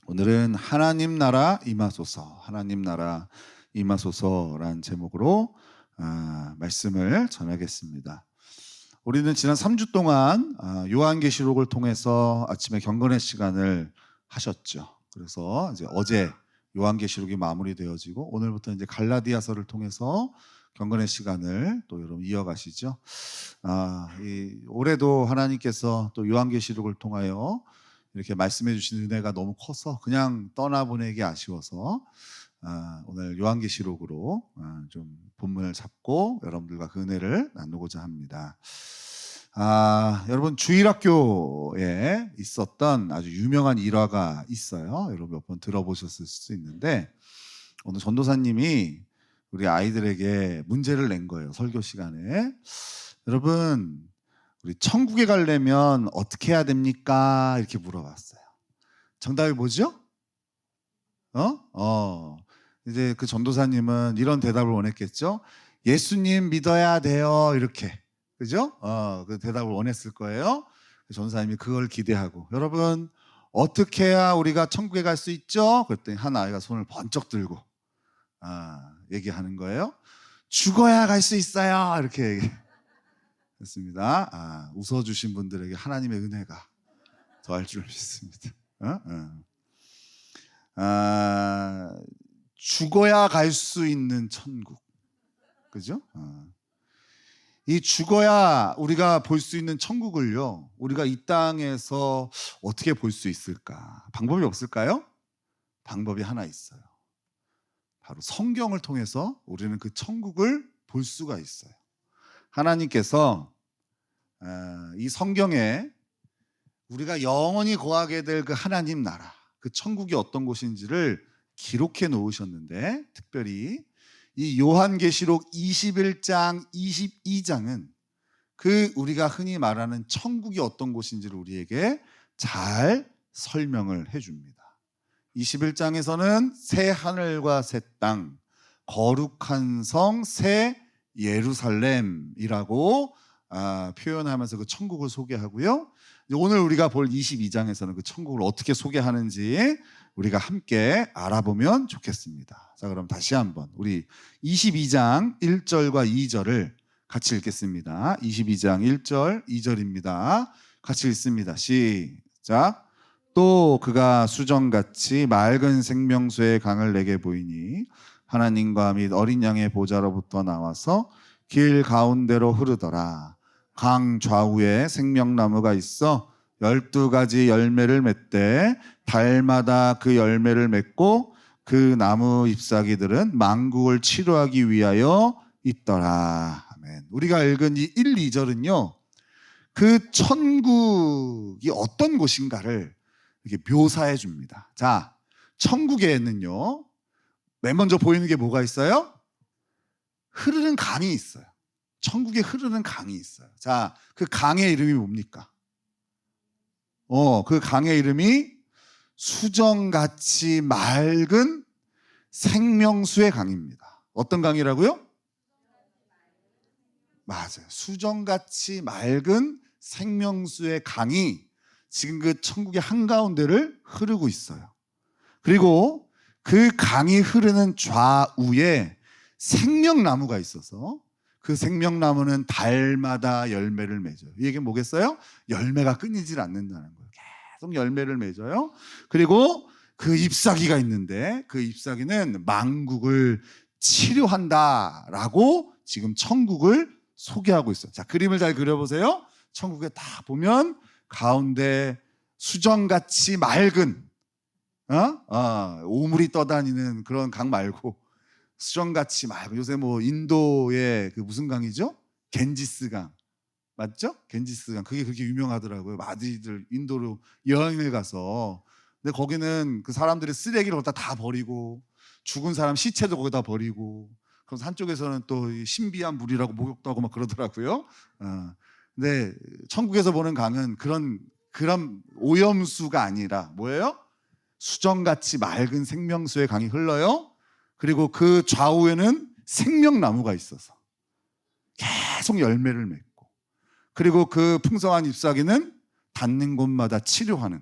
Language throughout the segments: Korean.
오늘은 하나님 나라 임하소서, 하나님 나라 임하소서라는 제목으로 말씀을 전하겠습니다. 우리는 지난 3주 동안 요한계시록을 통해서 아침에 경건의 시간을 하셨죠. 그래서 이제 어제 요한계시록이 마무리되어지고 오늘부터 이제 갈라디아서를 통해서 경건의 시간을 또 여러분 이어가시죠. 올해도 하나님께서 또 요한계시록을 통하여 이렇게 말씀해 주신 은혜가 너무 커서 그냥 떠나보내기 아쉬워서 오늘 요한계시록으로 좀 본문을 잡고 여러분들과 그 은혜를 나누고자 합니다. 여러분 주일학교에 있었던 아주 유명한 일화가 있어요. 여러분 몇 번 들어보셨을 수 있는데 오늘 전도사님이 우리 아이들에게 문제를 낸 거예요. 설교 시간에. 여러분 우리 천국에 가려면 어떻게 해야 됩니까? 이렇게 물어봤어요. 정답이 뭐죠? 이제 그 전도사님은 이런 대답을 원했겠죠. 예수님 믿어야 돼요. 이렇게. 그죠? 그 대답을 원했을 거예요. 전도사님이 그걸 기대하고 여러분 어떻게 해야 우리가 천국에 갈 수 있죠? 그랬더니 한 아이가 손을 번쩍 들고 얘기하는 거예요. 죽어야 갈 수 있어요. 이렇게 얘기했습니다. 웃어주신 분들에게 하나님의 은혜가 더할 줄 믿습니다. 죽어야 갈 수 있는 천국. 그죠? 이 죽어야 우리가 볼 수 있는 천국을요, 우리가 이 땅에서 어떻게 볼 수 있을까? 방법이 없을까요? 방법이 하나 있어요. 바로 성경을 통해서 우리는 그 천국을 볼 수가 있어요. 하나님께서 이 성경에 우리가 영원히 거하게 될 그 하나님 나라, 그 천국이 어떤 곳인지를 기록해 놓으셨는데, 특별히 이 요한계시록 21장, 22장은 그 우리가 흔히 말하는 천국이 어떤 곳인지를 우리에게 잘 설명을 해줍니다. 21장에서는 새 하늘과 새 땅, 거룩한 성, 새 예루살렘이라고 표현하면서 그 천국을 소개하고요. 오늘 우리가 볼 22장에서는 그 천국을 어떻게 소개하는지 우리가 함께 알아보면 좋겠습니다. 자, 그럼 다시 한번 우리 22장 1절과 2절을 같이 읽겠습니다. 22장 1절, 2절입니다. 같이 읽습니다. 시작. 또 그가 수정같이 맑은 생명수의 강을 내게 보이니 하나님과 및 어린 양의 보좌로부터 나와서 길 가운데로 흐르더라. 강 좌우에 생명나무가 있어 12가지 열매를 맺되 달마다 그 열매를 맺고 그 나무 잎사귀들은 만국을 치료하기 위하여 있더라. 아멘. 우리가 읽은 이 1, 2절은요, 그 천국이 어떤 곳인가를 이렇게 묘사해 줍니다. 자, 천국에는요, 맨 먼저 보이는 게 뭐가 있어요? 흐르는 강이 있어요. 천국에 흐르는 강이 있어요. 자, 그 강의 이름이 뭡니까? 그 강의 이름이 수정같이 맑은 생명수의 강입니다. 어떤 강이라고요? 맞아요. 수정같이 맑은 생명수의 강이 지금 그 천국의 한가운데를 흐르고 있어요. 그리고 그 강이 흐르는 좌우에 생명나무가 있어서 그 생명나무는 달마다 열매를 맺어요. 이 얘기는 뭐겠어요? 열매가 끊이질 않는다는 거예요. 계속 열매를 맺어요. 그리고 그 잎사귀가 있는데 그 잎사귀는 만국을 치료한다라고 지금 천국을 소개하고 있어요. 자, 그림을 잘 그려보세요. 천국에 딱 보면 가운데 수정같이 맑은 오물이 떠다니는 그런 강 말고 수정같이 맑은, 요새 뭐 인도의 그 무슨 강이죠? 겐지스강 맞죠? 겐지스강. 그게 그렇게 유명하더라고요. 마드리드 인도로 여행을 가서. 근데 거기는 그 사람들이 쓰레기를 거기다 다 버리고 죽은 사람 시체도 거기다 버리고, 그래서 한쪽에서는 또 신비한 물이라고 목욕도 하고 막 그러더라고요. 근데 천국에서 보는 강은 그런 오염수가 아니라 뭐예요? 수정같이 맑은 생명수의 강이 흘러요. 그리고 그 좌우에는 생명나무가 있어서 계속 열매를 맺고, 그리고 그 풍성한 잎사귀는 닿는 곳마다 치료하는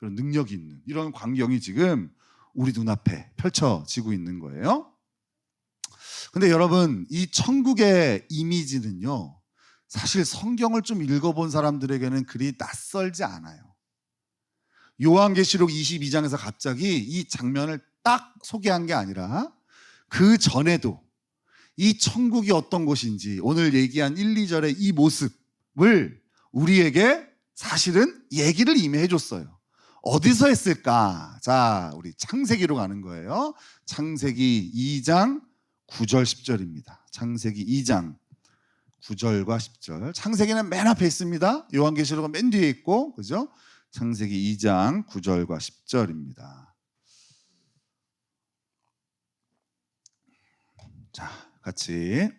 그런 능력이 있는 이런 광경이 지금 우리 눈앞에 펼쳐지고 있는 거예요. 근데 여러분, 이 천국의 이미지는요, 사실 성경을 좀 읽어본 사람들에게는 그리 낯설지 않아요. 요한계시록 22장에서 갑자기 이 장면을 딱 소개한 게 아니라 그 전에도 이 천국이 어떤 곳인지 오늘 얘기한 1, 2절의 이 모습을 우리에게 사실은 얘기를 이미 해줬어요. 어디서 했을까? 자, 우리 창세기로 가는 거예요. 창세기 2장 9절 10절입니다. 창세기 2장 9절과 10절. 창세기는 맨 앞에 있습니다. 요한계시록은 맨 뒤에 있고, 그죠? 창세기 2장 9절과 10절입니다. 자, 같이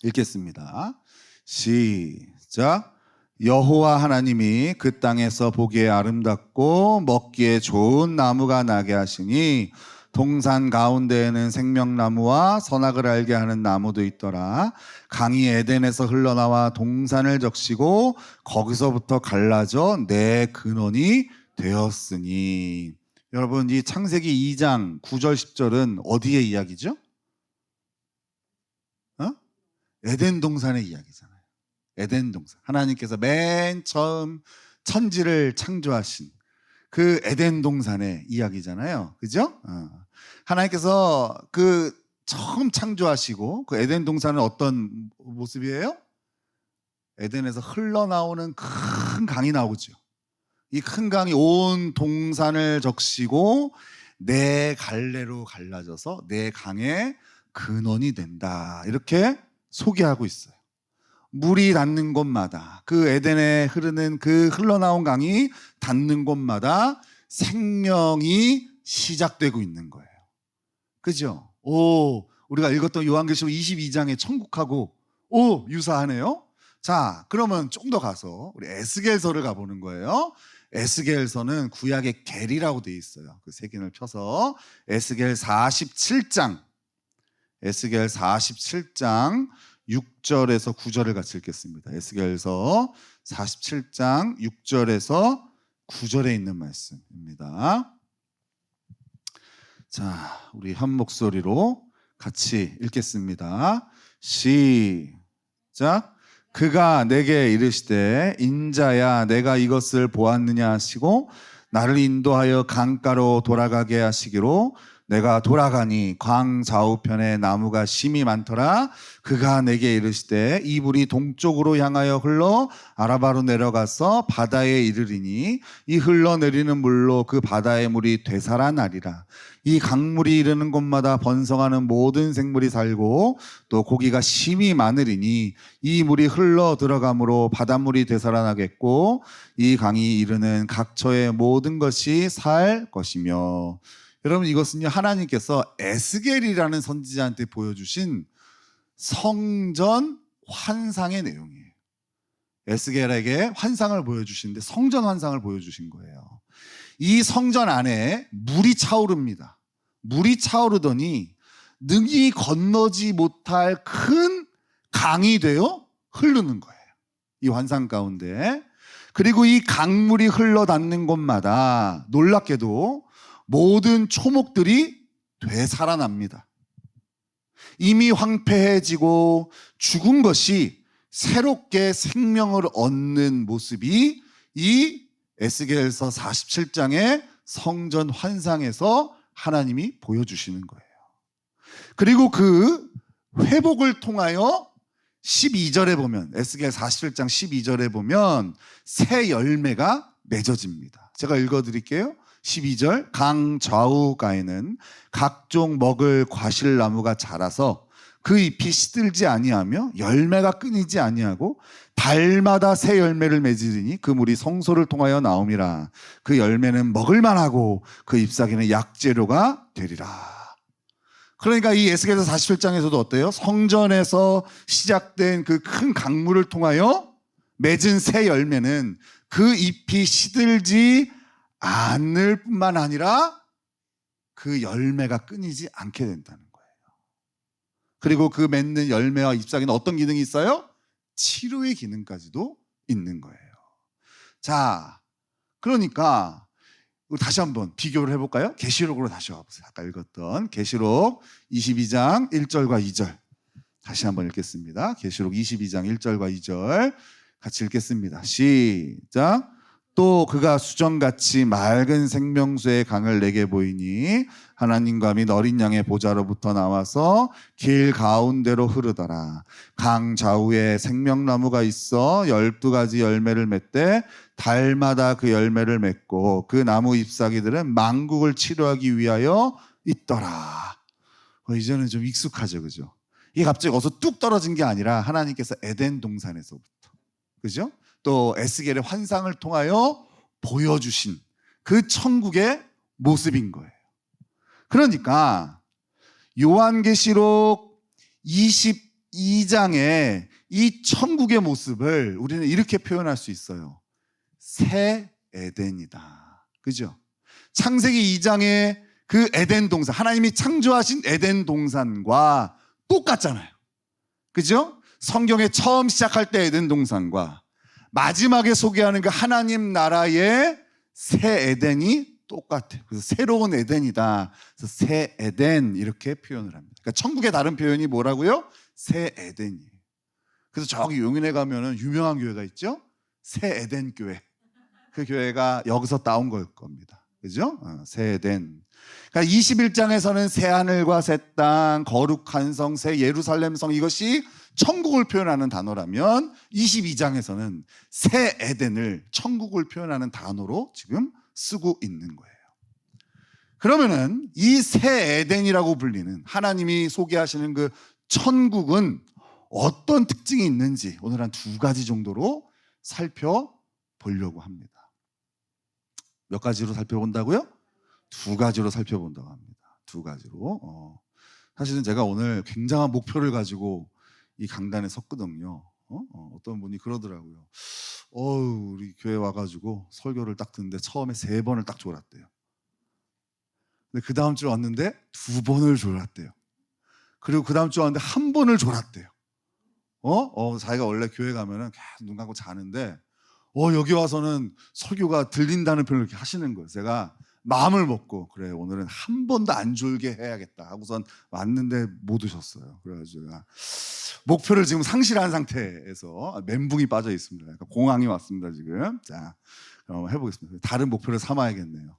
읽겠습니다. 시작. 여호와 하나님이 그 땅에서 보기에 아름답고 먹기에 좋은 나무가 나게 하시니 동산 가운데에는 생명나무와 선악을 알게 하는 나무도 있더라. 강이 에덴에서 흘러나와 동산을 적시고 거기서부터 갈라져 내 근원이 되었으니. 여러분, 이 창세기 2장 9절 10절은 어디의 이야기죠? 에덴 동산의 이야기잖아요. 에덴 동산. 하나님께서 맨 처음 천지를 창조하신 그 에덴 동산의 이야기잖아요. 그죠? 하나님께서 그 처음 창조하시고 그 에덴 동산은 어떤 모습이에요? 에덴에서 흘러나오는 큰 강이 나오죠. 이 큰 강이 온 동산을 적시고 네 갈래로 갈라져서 네 강의 근원이 된다. 이렇게 소개하고 있어요. 물이 닿는 곳마다, 그 에덴에 흐르는 그 흘러나온 강이 닿는 곳마다 생명이 시작되고 있는 거예요. 그죠? 우리가 읽었던 요한계시록 22장의 천국하고 유사하네요. 자, 그러면 좀 더 가서 우리 에스겔서를 가보는 거예요. 에스겔서는 구약의 겔이라고 되어 있어요. 그 색인을 펴서 에스겔 47장 6절에서 9절을 같이 읽겠습니다. 에스겔서 47장 6절에서 9절에 있는 말씀입니다. 자, 우리 한 목소리로 같이 읽겠습니다. 시작. 그가 내게 이르시되 인자야 내가 이것을 보았느냐 하시고 나를 인도하여 강가로 돌아가게 하시기로 내가 돌아가니 광 좌우편에 나무가 심이 많더라. 그가 내게 이르시되 이 물이 동쪽으로 향하여 흘러 아라바로 내려가서 바다에 이르리니 이 흘러내리는 물로 그 바다의 물이 되살아나리라. 이 강물이 이르는 곳마다 번성하는 모든 생물이 살고 또 고기가 심이 많으리니 이 물이 흘러 들어가므로 바닷물이 되살아나겠고 이 강이 이르는 각처의 모든 것이 살 것이며. 여러분, 이것은요 하나님께서 에스겔이라는 선지자한테 보여주신 성전 환상의 내용이에요. 에스겔에게 환상을 보여주시는데 성전 환상을 보여주신 거예요. 이 성전 안에 물이 차오릅니다. 물이 차오르더니 능히 건너지 못할 큰 강이 되어 흐르는 거예요. 이 환상 가운데. 그리고 이 강물이 흘러닿는 곳마다 놀랍게도 모든 초목들이 되살아납니다. 이미 황폐해지고 죽은 것이 새롭게 생명을 얻는 모습이 이 에스겔서 47장의 성전 환상에서 하나님이 보여주시는 거예요. 그리고 그 회복을 통하여 12절에 보면, 에스겔 47장 12절에 보면 새 열매가 맺어집니다. 제가 읽어드릴게요. 12절. 강 좌우가에는 각종 먹을 과실나무가 자라서 그 잎이 시들지 아니하며 열매가 끊이지 아니하고 달마다 새 열매를 맺으리니 그 물이 성소를 통하여 나옴이라. 그 열매는 먹을만하고 그 잎사귀는 약재료가 되리라. 그러니까 이 에스겔서 47장에서도 어때요? 성전에서 시작된 그 큰 강물을 통하여 맺은 새 열매는 그 잎이 시들지 않을 뿐만 아니라 그 열매가 끊이지 않게 된다는 거예요. 그리고 그 맺는 열매와 잎사귀는 어떤 기능이 있어요? 치료의 기능까지도 있는 거예요. 자, 그러니까 우리 다시 한번 비교를 해볼까요? 계시록으로 다시 와보세요. 아까 읽었던 계시록 22장 1절과 2절 다시 한번 읽겠습니다. 계시록 22장 1절과 2절 같이 읽겠습니다. 시작. 또 그가 수정같이 맑은 생명수의 강을 내게 보이니 하나님과 및 어린 양의 보좌로부터 나와서 길 가운데로 흐르더라. 강 좌우에 생명나무가 있어 12가지 열매를 맺되 달마다 그 열매를 맺고 그 나무 잎사귀들은 만국을 치료하기 위하여 있더라. 이제는 좀 익숙하죠, 그죠? 이게 갑자기 어디서 뚝 떨어진 게 아니라 하나님께서 에덴 동산에서부터, 그죠? 또 에스겔의 환상을 통하여 보여주신 그 천국의 모습인 거예요. 그러니까 요한계시록 22장의 이 천국의 모습을 우리는 이렇게 표현할 수 있어요. 새 에덴이다. 그죠? 창세기 2장의 그 에덴 동산, 하나님이 창조하신 에덴 동산과 똑같잖아요. 그죠? 성경에 처음 시작할 때 에덴 동산과 마지막에 소개하는 그 하나님 나라의 새 에덴이 똑같아요. 그래서 새로운 에덴이다. 그래서 새 에덴 이렇게 표현을 합니다. 그러니까 천국의 다른 표현이 뭐라고요? 새 에덴이에요. 그래서 저기 용인에 가면은 유명한 교회가 있죠? 새 에덴 교회. 그 교회가 여기서 따온 걸 겁니다. 그죠? 새 에덴. 그러니까 21장에서는 새 하늘과 새 땅, 거룩한 성, 새 예루살렘 성, 이것이 천국을 표현하는 단어라면 22장에서는 새 에덴을 천국을 표현하는 단어로 지금 쓰고 있는 거예요. 그러면은 이 새 에덴이라고 불리는 하나님이 소개하시는 그 천국은 어떤 특징이 있는지 오늘 한 2가지 정도로 살펴보려고 합니다. 몇 가지로 살펴본다고요? 2가지로 살펴본다고 합니다. 2가지로. 사실은 제가 오늘 굉장한 목표를 가지고 이 강단에 섰거든요. 어떤 분이 그러더라고요. 우리 교회 와가지고 설교를 딱 듣는데 처음에 3번을 딱 졸았대요. 근데 그 다음 주에 왔는데 2번을 졸았대요. 그리고 그 다음 주에 왔는데 1번을 졸았대요. 자기가 원래 교회 가면은 계속 눈 감고 자는데 여기 와서는 설교가 들린다는 표현을 이렇게 하시는 거예요. 제가 마음을 먹고 그래 오늘은 1번도 안 졸게 해야겠다 하고선 왔는데 못 오셨어요. 그래가지고 제가 목표를 지금 상실한 상태에서 멘붕이 빠져 있습니다. 그러니까 공황이 왔습니다 지금. 자, 해보겠습니다. 다른 목표를 삼아야겠네요.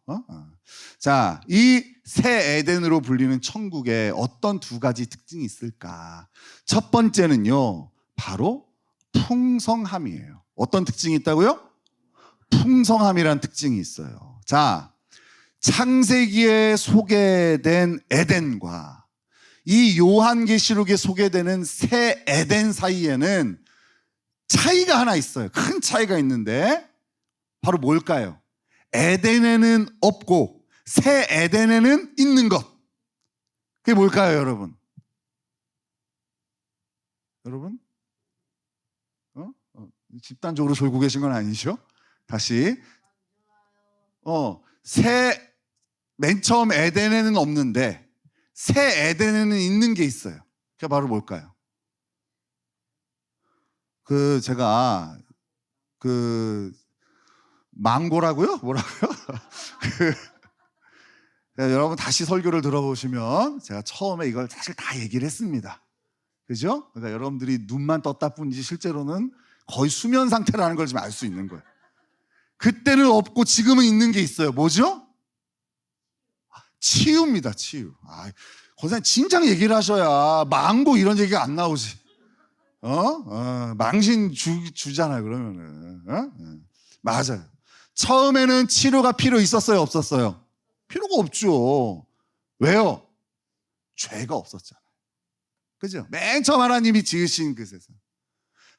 자, 이 새 에덴으로 불리는 천국에 어떤 2가지 특징이 있을까? 첫 번째는요, 바로 풍성함이에요. 어떤 특징이 있다고요? 풍성함이란 특징이 있어요. 자, 창세기에 소개된 에덴과 이 요한계시록에 소개되는 새 에덴 사이에는 차이가 하나 있어요. 큰 차이가 있는데 바로 뭘까요? 에덴에는 없고 새 에덴에는 있는 것. 그게 뭘까요, 여러분? 여러분? 집단적으로 졸고 계신 건 아니죠? 다시. 맨 처음 에덴에는 없는데 새 에덴에는 있는 게 있어요. 그게 바로 뭘까요? 제가 망고라고요? 뭐라고요? 여러분 다시 설교를 들어보시면 제가 처음에 이걸 사실 다 얘기를 했습니다. 그죠? 그러니까 여러분들이 눈만 떴다 뿐이지 실제로는 거의 수면 상태라는 걸 좀 알 수 있는 거예요. 그때는 없고 지금은 있는 게 있어요. 뭐죠? 치유입니다. 치유. 권사님 진작 얘기를 하셔야 망고 이런 얘기가 안 나오지. 망신 주잖아요. 그러면은. 맞아요. 처음에는 치료가 필요 있었어요? 없었어요? 필요가 없죠. 왜요? 죄가 없었잖아요. 그죠? 맨 처음 하나님이 지으신 그 세상,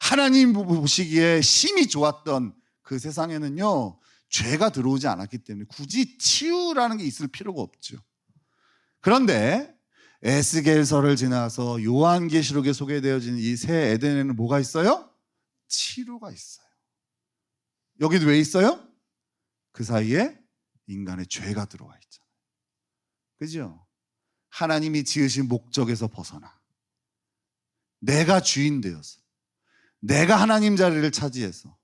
하나님 보시기에 심히 좋았던 그 세상에는요, 죄가 들어오지 않았기 때문에 굳이 치유라는 게 있을 필요가 없죠. 그런데 에스겔서를 지나서 요한계시록에 소개되어진 이 새 에덴에는 뭐가 있어요? 치료가 있어요. 여기도 왜 있어요? 그 사이에 인간의 죄가 들어와 있잖아요. 그죠? 하나님이 지으신 목적에서 벗어나 내가 주인 되어서 내가 하나님 자리를 차지해서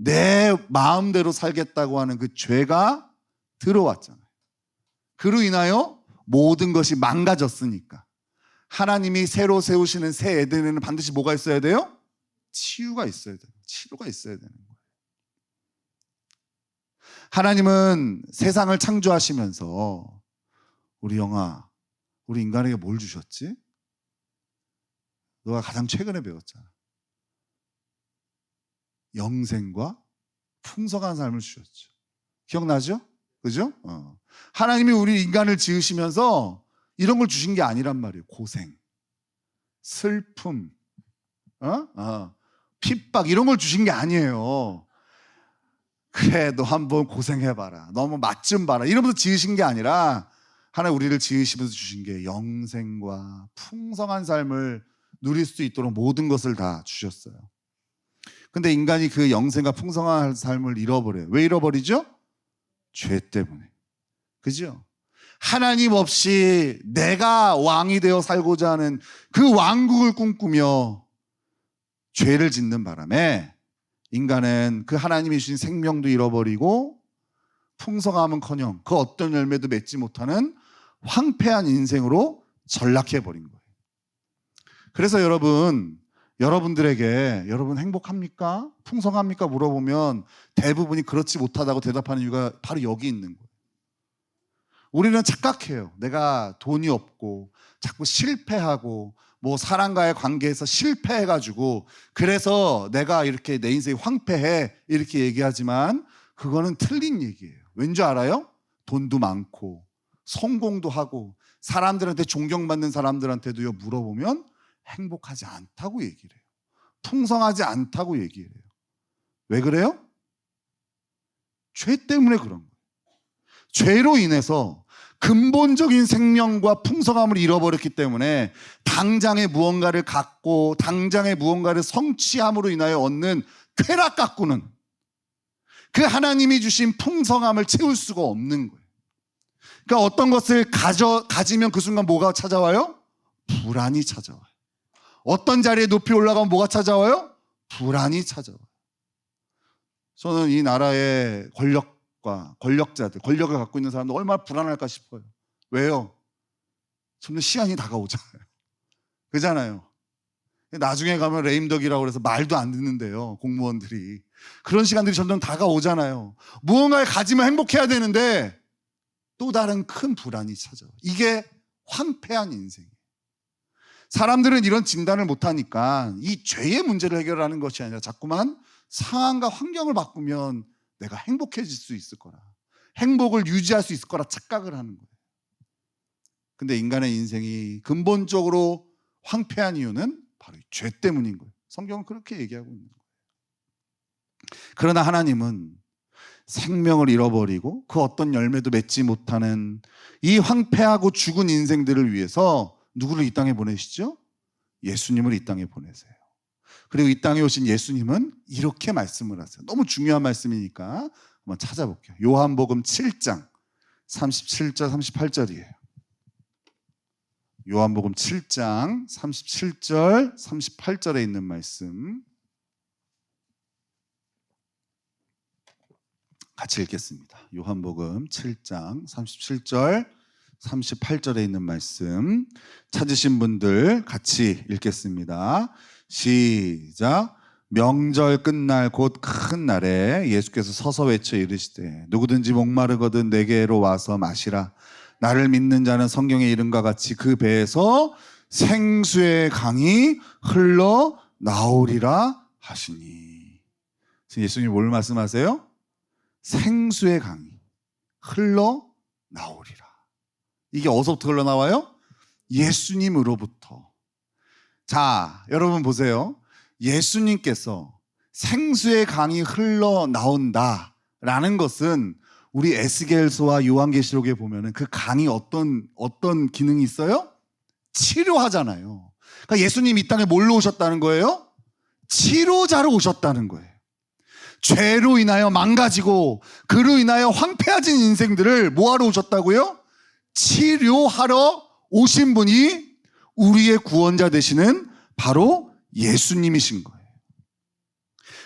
내 마음대로 살겠다고 하는 그 죄가 들어왔잖아요. 그로 인하여 모든 것이 망가졌으니까 하나님이 새로 세우시는 새 에덴에는 반드시 뭐가 있어야 돼요? 치유가 있어야 돼요. 치료가 있어야 되는 거예요. 하나님은 세상을 창조하시면서 우리 영아, 우리 인간에게 뭘 주셨지? 너가 가장 최근에 배웠잖아. 영생과 풍성한 삶을 주셨죠. 기억나죠? 그죠? 하나님이 우리 인간을 지으시면서 이런 걸 주신 게 아니란 말이에요. 고생, 슬픔, 핍박 이런 걸 주신 게 아니에요. 그래, 너 한번 고생해봐라. 너무 맛 좀 봐라. 이러면서 지으신 게 아니라 하나님 우리를 지으시면서 주신 게 영생과 풍성한 삶을 누릴 수 있도록 모든 것을 다 주셨어요. 근데 인간이 그 영생과 풍성한 삶을 잃어버려요. 왜 잃어버리죠? 죄 때문에. 그죠? 하나님 없이 내가 왕이 되어 살고자 하는 그 왕국을 꿈꾸며 죄를 짓는 바람에 인간은 그 하나님이 주신 생명도 잃어버리고 풍성함은커녕 그 어떤 열매도 맺지 못하는 황폐한 인생으로 전락해버린 거예요. 그래서 여러분들에게 여러분 행복합니까? 풍성합니까? 물어보면 대부분이 그렇지 못하다고 대답하는 이유가 바로 여기 있는 거예요. 우리는 착각해요. 내가 돈이 없고 자꾸 실패하고 뭐 사람과의 관계에서 실패해가지고 그래서 내가 이렇게 내 인생이 황폐해 이렇게 얘기하지만 그거는 틀린 얘기예요. 왠지 알아요? 돈도 많고 성공도 하고 사람들한테 존경받는 사람들한테도요 물어보면 행복하지 않다고 얘기를 해요. 풍성하지 않다고 얘기를 해요. 왜 그래요? 죄 때문에 그런 거예요. 죄로 인해서 근본적인 생명과 풍성함을 잃어버렸기 때문에 당장의 무언가를 갖고 당장의 무언가를 성취함으로 인하여 얻는 쾌락 갖고는 그 하나님이 주신 풍성함을 채울 수가 없는 거예요. 그러니까 어떤 것을 가지면 그 순간 뭐가 찾아와요? 불안이 찾아와요. 어떤 자리에 높이 올라가면 뭐가 찾아와요? 불안이 찾아와요. 저는 이 나라의 권력자들, 권력을 갖고 있는 사람들 얼마나 불안할까 싶어요. 왜요? 점점 시간이 다가오잖아요. 그잖아요. 나중에 가면 레임덕이라고 해서 말도 안 듣는데요. 공무원들이. 그런 시간들이 점점 다가오잖아요. 무언가를 가지면 행복해야 되는데 또 다른 큰 불안이 찾아와요. 이게 황폐한 인생이에요. 사람들은 이런 진단을 못하니까 이 죄의 문제를 해결하는 것이 아니라 자꾸만 상황과 환경을 바꾸면 내가 행복해질 수 있을 거라, 행복을 유지할 수 있을 거라 착각을 하는 거예요. 근데 인간의 인생이 근본적으로 황폐한 이유는 바로 이 죄 때문인 거예요. 성경은 그렇게 얘기하고 있는 거예요. 그러나 하나님은 생명을 잃어버리고 그 어떤 열매도 맺지 못하는 이 황폐하고 죽은 인생들을 위해서 누구를 이 땅에 보내시죠? 예수님을 이 땅에 보내세요. 그리고 이 땅에 오신 예수님은 이렇게 말씀을 하세요. 너무 중요한 말씀이니까 한번 찾아볼게요. 요한복음 7장 37절 38절이에요. 요한복음 7장 37절 38절에 있는 말씀 같이 읽겠습니다. 요한복음 7장 37절 38절에 있는 말씀 찾으신 분들 같이 읽겠습니다. 시작. 명절 끝날 곧 큰 날에 예수께서 서서 외쳐 이르시되 누구든지 목마르거든 내게로 와서 마시라. 나를 믿는 자는 성경의 이름과 같이 그 배에서 생수의 강이 흘러 나오리라 하시니. 지금 예수님이 뭘 말씀하세요? 생수의 강이 흘러 나오리라. 이게 어디서부터 흘러나와요? 예수님으로부터. 자, 여러분 보세요. 예수님께서 생수의 강이 흘러나온다라는 것은 우리 에스겔서와 요한계시록에 보면은 그 강이 어떤 기능이 있어요? 치료하잖아요. 그러니까 예수님이 이 땅에 뭘로 오셨다는 거예요? 치료자로 오셨다는 거예요. 죄로 인하여 망가지고 그로 인하여 황폐해진 인생들을 뭐하러 오셨다고요? 치료하러 오신 분이 우리의 구원자 되시는 바로 예수님이신 거예요.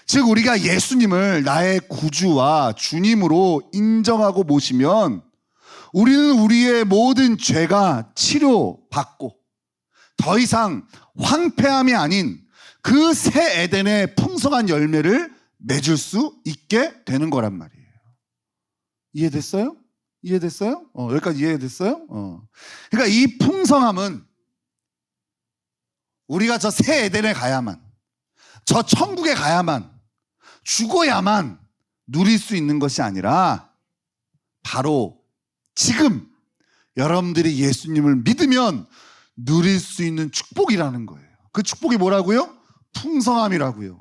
즉 우리가 예수님을 나의 구주와 주님으로 인정하고 모시면 우리는 우리의 모든 죄가 치료받고 더 이상 황폐함이 아닌 그 새 에덴의 풍성한 열매를 맺을 수 있게 되는 거란 말이에요. 이해됐어요? 이해됐어요? 여기까지 이해됐어요? 그러니까 이 풍성함은 우리가 저 새 에덴에 가야만, 저 천국에 가야만, 죽어야만 누릴 수 있는 것이 아니라 바로 지금 여러분들이 예수님을 믿으면 누릴 수 있는 축복이라는 거예요. 그 축복이 뭐라고요? 풍성함이라고요.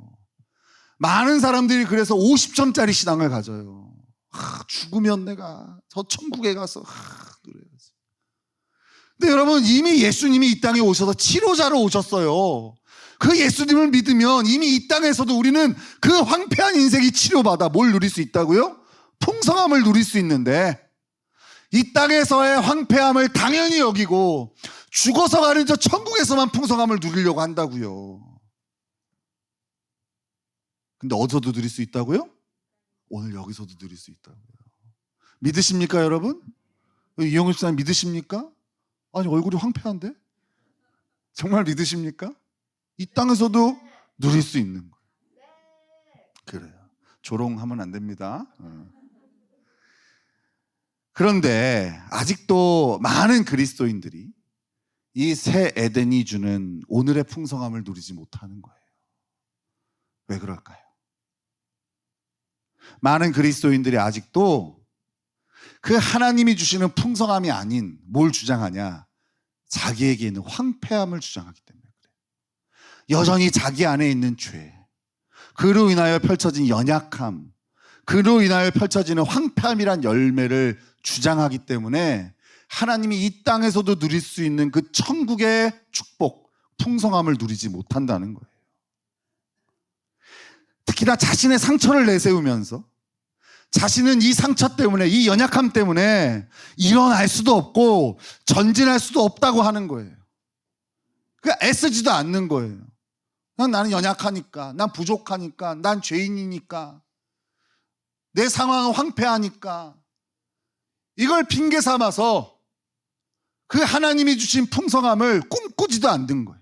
많은 사람들이 그래서 50점짜리 신앙을 가져요. 죽으면 내가 저 천국에 가서 누려야지. 근데 여러분, 이미 예수님이 이 땅에 오셔서 치료자로 오셨어요. 그 예수님을 믿으면 이미 이 땅에서도 우리는 그 황폐한 인생이 치료받아 뭘 누릴 수 있다고요? 풍성함을 누릴 수 있는데, 이 땅에서의 황폐함을 당연히 여기고 죽어서 가는 저 천국에서만 풍성함을 누리려고 한다고요. 근데 어디서도 누릴 수 있다고요? 오늘 여기서도 누릴 수 있다고요. 믿으십니까, 여러분? 이영훈 집사님 믿으십니까? 아니, 얼굴이 황폐한데? 정말 믿으십니까? 이 땅에서도 누릴 수 있는 거예요. 그래요. 조롱하면 안 됩니다. 그런데 아직도 많은 그리스도인들이 이 새 에덴이 주는 오늘의 풍성함을 누리지 못하는 거예요. 왜 그럴까요? 많은 그리스도인들이 아직도 그 하나님이 주시는 풍성함이 아닌 뭘 주장하냐? 자기에게 있는 황폐함을 주장하기 때문에 그래요. 여전히 자기 안에 있는 죄, 그로 인하여 펼쳐진 연약함, 그로 인하여 펼쳐지는 황폐함이란 열매를 주장하기 때문에 하나님이 이 땅에서도 누릴 수 있는 그 천국의 축복, 풍성함을 누리지 못한다는 거예요. 특히나 자신의 상처를 내세우면서 자신은 이 상처 때문에, 이 연약함 때문에 일어날 수도 없고 전진할 수도 없다고 하는 거예요. 그러니까 애쓰지도 않는 거예요. 그냥 나는 연약하니까, 난 부족하니까, 난 죄인이니까, 내 상황은 황폐하니까, 이걸 핑계 삼아서 그 하나님이 주신 풍성함을 꿈꾸지도 않는 거예요.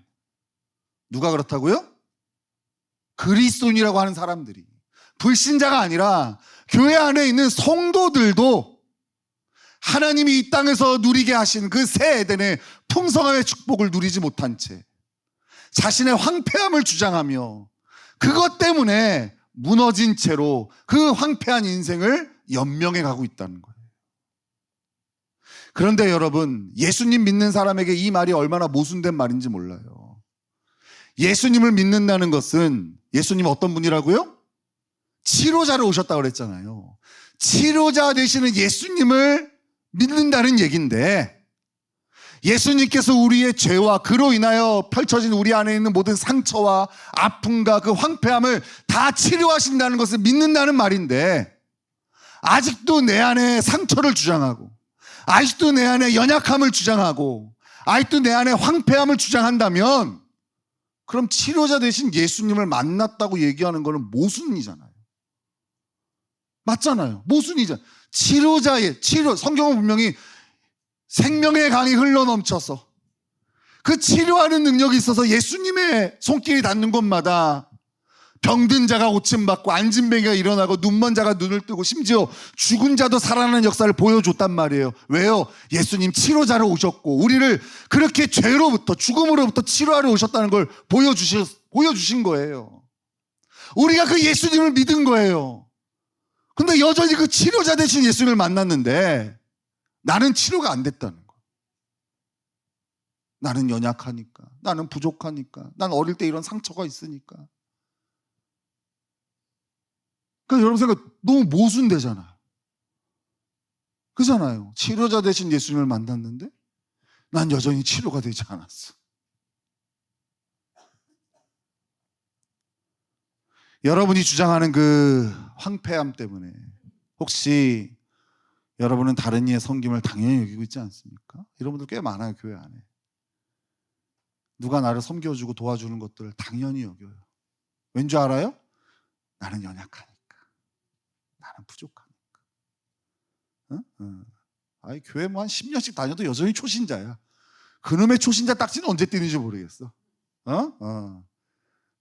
누가 그렇다고요? 그리스도인이라고 하는 사람들이. 불신자가 아니라 교회 안에 있는 성도들도 하나님이 이 땅에서 누리게 하신 그 새 에덴의 풍성함의 축복을 누리지 못한 채 자신의 황폐함을 주장하며 그것 때문에 무너진 채로 그 황폐한 인생을 연명해 가고 있다는 거예요. 그런데 여러분, 예수님 믿는 사람에게 이 말이 얼마나 모순된 말인지 몰라요. 예수님을 믿는다는 것은, 예수님 어떤 분이라고요? 치료자로 오셨다고 그랬잖아요. 치료자 되시는 예수님을 믿는다는 얘기인데, 예수님께서 우리의 죄와 그로 인하여 펼쳐진 우리 안에 있는 모든 상처와 아픔과 그 황폐함을 다 치료하신다는 것을 믿는다는 말인데, 아직도 내 안에 상처를 주장하고, 아직도 내 안에 연약함을 주장하고, 아직도 내 안에 황폐함을 주장한다면, 그럼 치료자 되신 예수님을 만났다고 얘기하는 거는 모순이잖아요. 맞잖아요. 모순이잖아요. 성경은 분명히 생명의 강이 흘러넘쳐서 그 치료하는 능력이 있어서 예수님의 손길이 닿는 곳마다 병든 자가 고침받고 앉은 뱅이가 일어나고 눈먼 자가 눈을 뜨고 심지어 죽은 자도 살아나는 역사를 보여줬단 말이에요. 왜요? 예수님 치료자로 오셨고 우리를 그렇게 죄로부터, 죽음으로부터 치료하러 오셨다는 걸 보여주신 거예요. 우리가 그 예수님을 믿은 거예요. 근데 여전히 그 치료자 되신 예수님을 만났는데 나는 치료가 안 됐다는 거예요. 나는 연약하니까, 나는 부족하니까, 난 어릴 때 이런 상처가 있으니까. 그러니까 여러분 생각 너무 모순되잖아요. 그잖아요. 치료자 되신 예수님을 만났는데 난 여전히 치료가 되지 않았어. 여러분이 주장하는 그 황폐함 때문에 혹시 여러분은 다른 이의 섬김을 당연히 여기고 있지 않습니까? 이런 분들 꽤 많아요, 교회 안에. 누가 나를 섬겨주고 도와주는 것들을 당연히 여겨요. 왠지 알아요? 나는 연약하니까. 나는 부족하니까. 응? 응. 아이, 교회 뭐 한 10년씩 다녀도 여전히 초신자야. 그놈의 초신자 딱지는 언제 띄는지 모르겠어.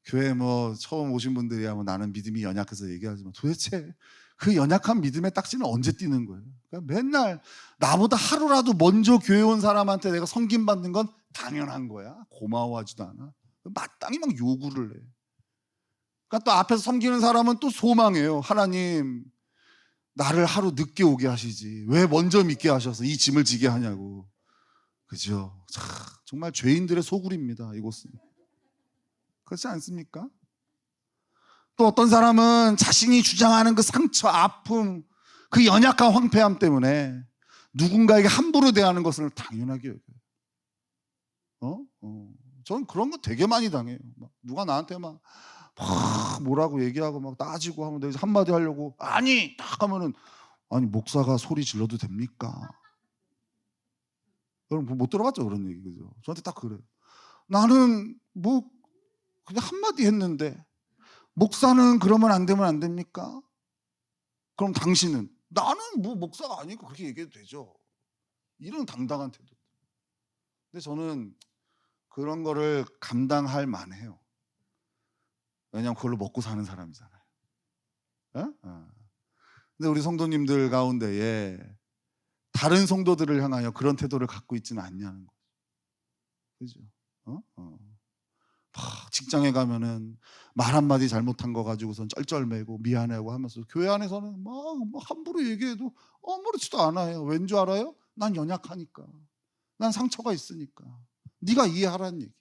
교회 뭐 처음 오신 분들이야 뭐 나는 믿음이 연약해서 얘기하지만 도대체 그 연약한 믿음의 딱지는 언제 띄는 거예요? 그러니까 맨날 나보다 하루라도 먼저 교회 온 사람한테 내가 섬김 받는 건 당연한 거야. 고마워하지도 않아. 마땅히 막 요구를 해. 그러니까 또 앞에서 섬기는 사람은 또 소망해요. 하나님, 나를 하루 늦게 오게 하시지. 왜 먼저 믿게 하셔서 이 짐을 지게 하냐고. 그죠? 참, 정말 죄인들의 소굴입니다, 이곳은. 그렇지 않습니까? 또 어떤 사람은 자신이 주장하는 그 상처, 아픔, 그 연약한 황폐함 때문에 누군가에게 함부로 대하는 것을 당연하게 여겨요. 저는 그런 거 되게 많이 당해요. 막 누가 나한테 막 뭐라고 얘기하고 막 따지고 하면 내가 한마디 하려고 아니 딱 하면은 아니 목사가 소리 질러도 됩니까? 여러분 못 들어봤죠 그런 얘기 그죠? 저한테 딱 그래요. 나는 뭐 그냥 한마디 했는데 목사는 그러면 안 되면 안 됩니까? 그럼 당신은 나는 뭐 목사가 아니고 그렇게 얘기해도 되죠. 이런 당당한 태도. 근데 저는 그런 거를 감당할 만해요. 왜냐하면 그걸로 먹고 사는 사람이잖아요. 근데 우리 성도님들 가운데에 다른 성도들을 향하여 그런 태도를 갖고 있지는 않냐는 거죠. 그죠? 직장에 가면은 말 한마디 잘못한 거 가지고선 쩔쩔매고 미안해하고 하면서 교회 안에서는 막 함부로 얘기해도 아무렇지도 않아요. 왠 줄 알아요? 난 연약하니까. 난 상처가 있으니까. 네가 이해하라는 얘기.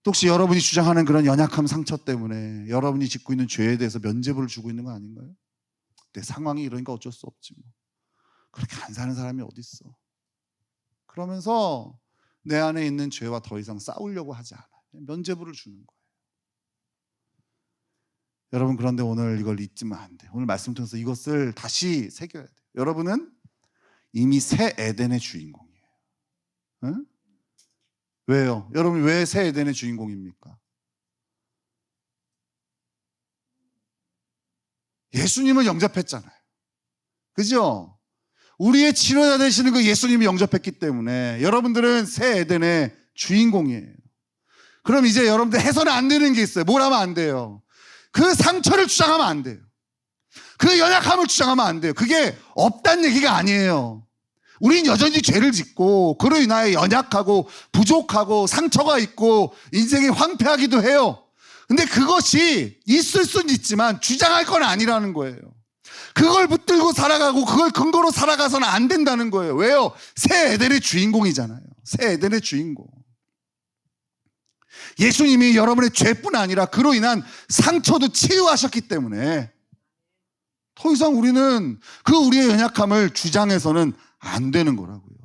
혹시 여러분이 주장하는 그런 연약함 상처 때문에 여러분이 짓고 있는 죄에 대해서 면죄부를 주고 있는 거 아닌가요? 내 상황이 이러니까 어쩔 수 없지 뭐. 그렇게 안 사는 사람이 어디 있어. 그러면서 내 안에 있는 죄와 더 이상 싸우려고 하지 않아요. 면죄부를 주는 거예요. 여러분 그런데 오늘 이걸 잊지만 안 돼요. 오늘 말씀 통해서 이것을 다시 새겨야 돼요. 여러분은 이미 새 에덴의 주인공이에요. 응? 왜요? 여러분 왜 새 에덴의 주인공입니까? 예수님을 영접했잖아요. 그죠? 우리의 치료자 되시는 그 예수님이 영접했기 때문에 여러분들은 새 에덴의 주인공이에요. 그럼 이제 여러분들 해서는 안 되는 게 있어요. 뭘 하면 안 돼요? 그 상처를 주장하면 안 돼요. 그 연약함을 주장하면 안 돼요. 그게 없다는 얘기가 아니에요. 우린 여전히 죄를 짓고 그로 인하여 연약하고 부족하고 상처가 있고 인생이 황폐하기도 해요. 근데 그것이 있을 수는 있지만 주장할 건 아니라는 거예요. 그걸 붙들고 살아가고 그걸 근거로 살아가서는 안 된다는 거예요. 왜요? 새 에덴의 주인공이잖아요. 새 에덴의 주인공. 예수님이 여러분의 죄뿐 아니라 그로 인한 상처도 치유하셨기 때문에 더 이상 우리는 그 우리의 연약함을 주장해서는 안 되는 거라고요.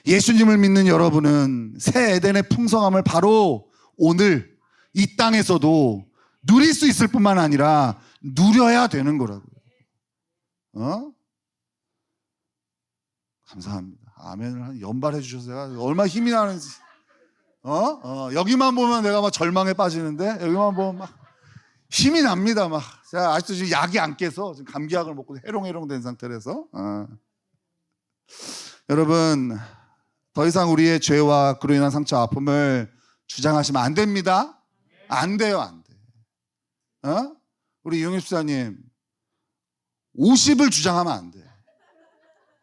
예수님을 믿는 여러분은 새 에덴의 풍성함을 바로 오늘 이 땅에서도 누릴 수 있을 뿐만 아니라 누려야 되는 거라고요. 감사합니다. 아멘을 한 연발해 주셔서 제가 얼마나 힘이 나는지. 여기만 보면 내가 막 절망에 빠지는데 여기만 보면 막 힘이 납니다. 막 제가 아직도 지금 약이 안 깨서 지금 감기약을 먹고 해롱해롱 된 상태라서. 여러분 더 이상 우리의 죄와 그로 인한 상처 아픔을 주장하시면 안 됩니다. 안 돼요, 안 돼. 우리 이용엽 집사님 50을 주장하면 안 돼.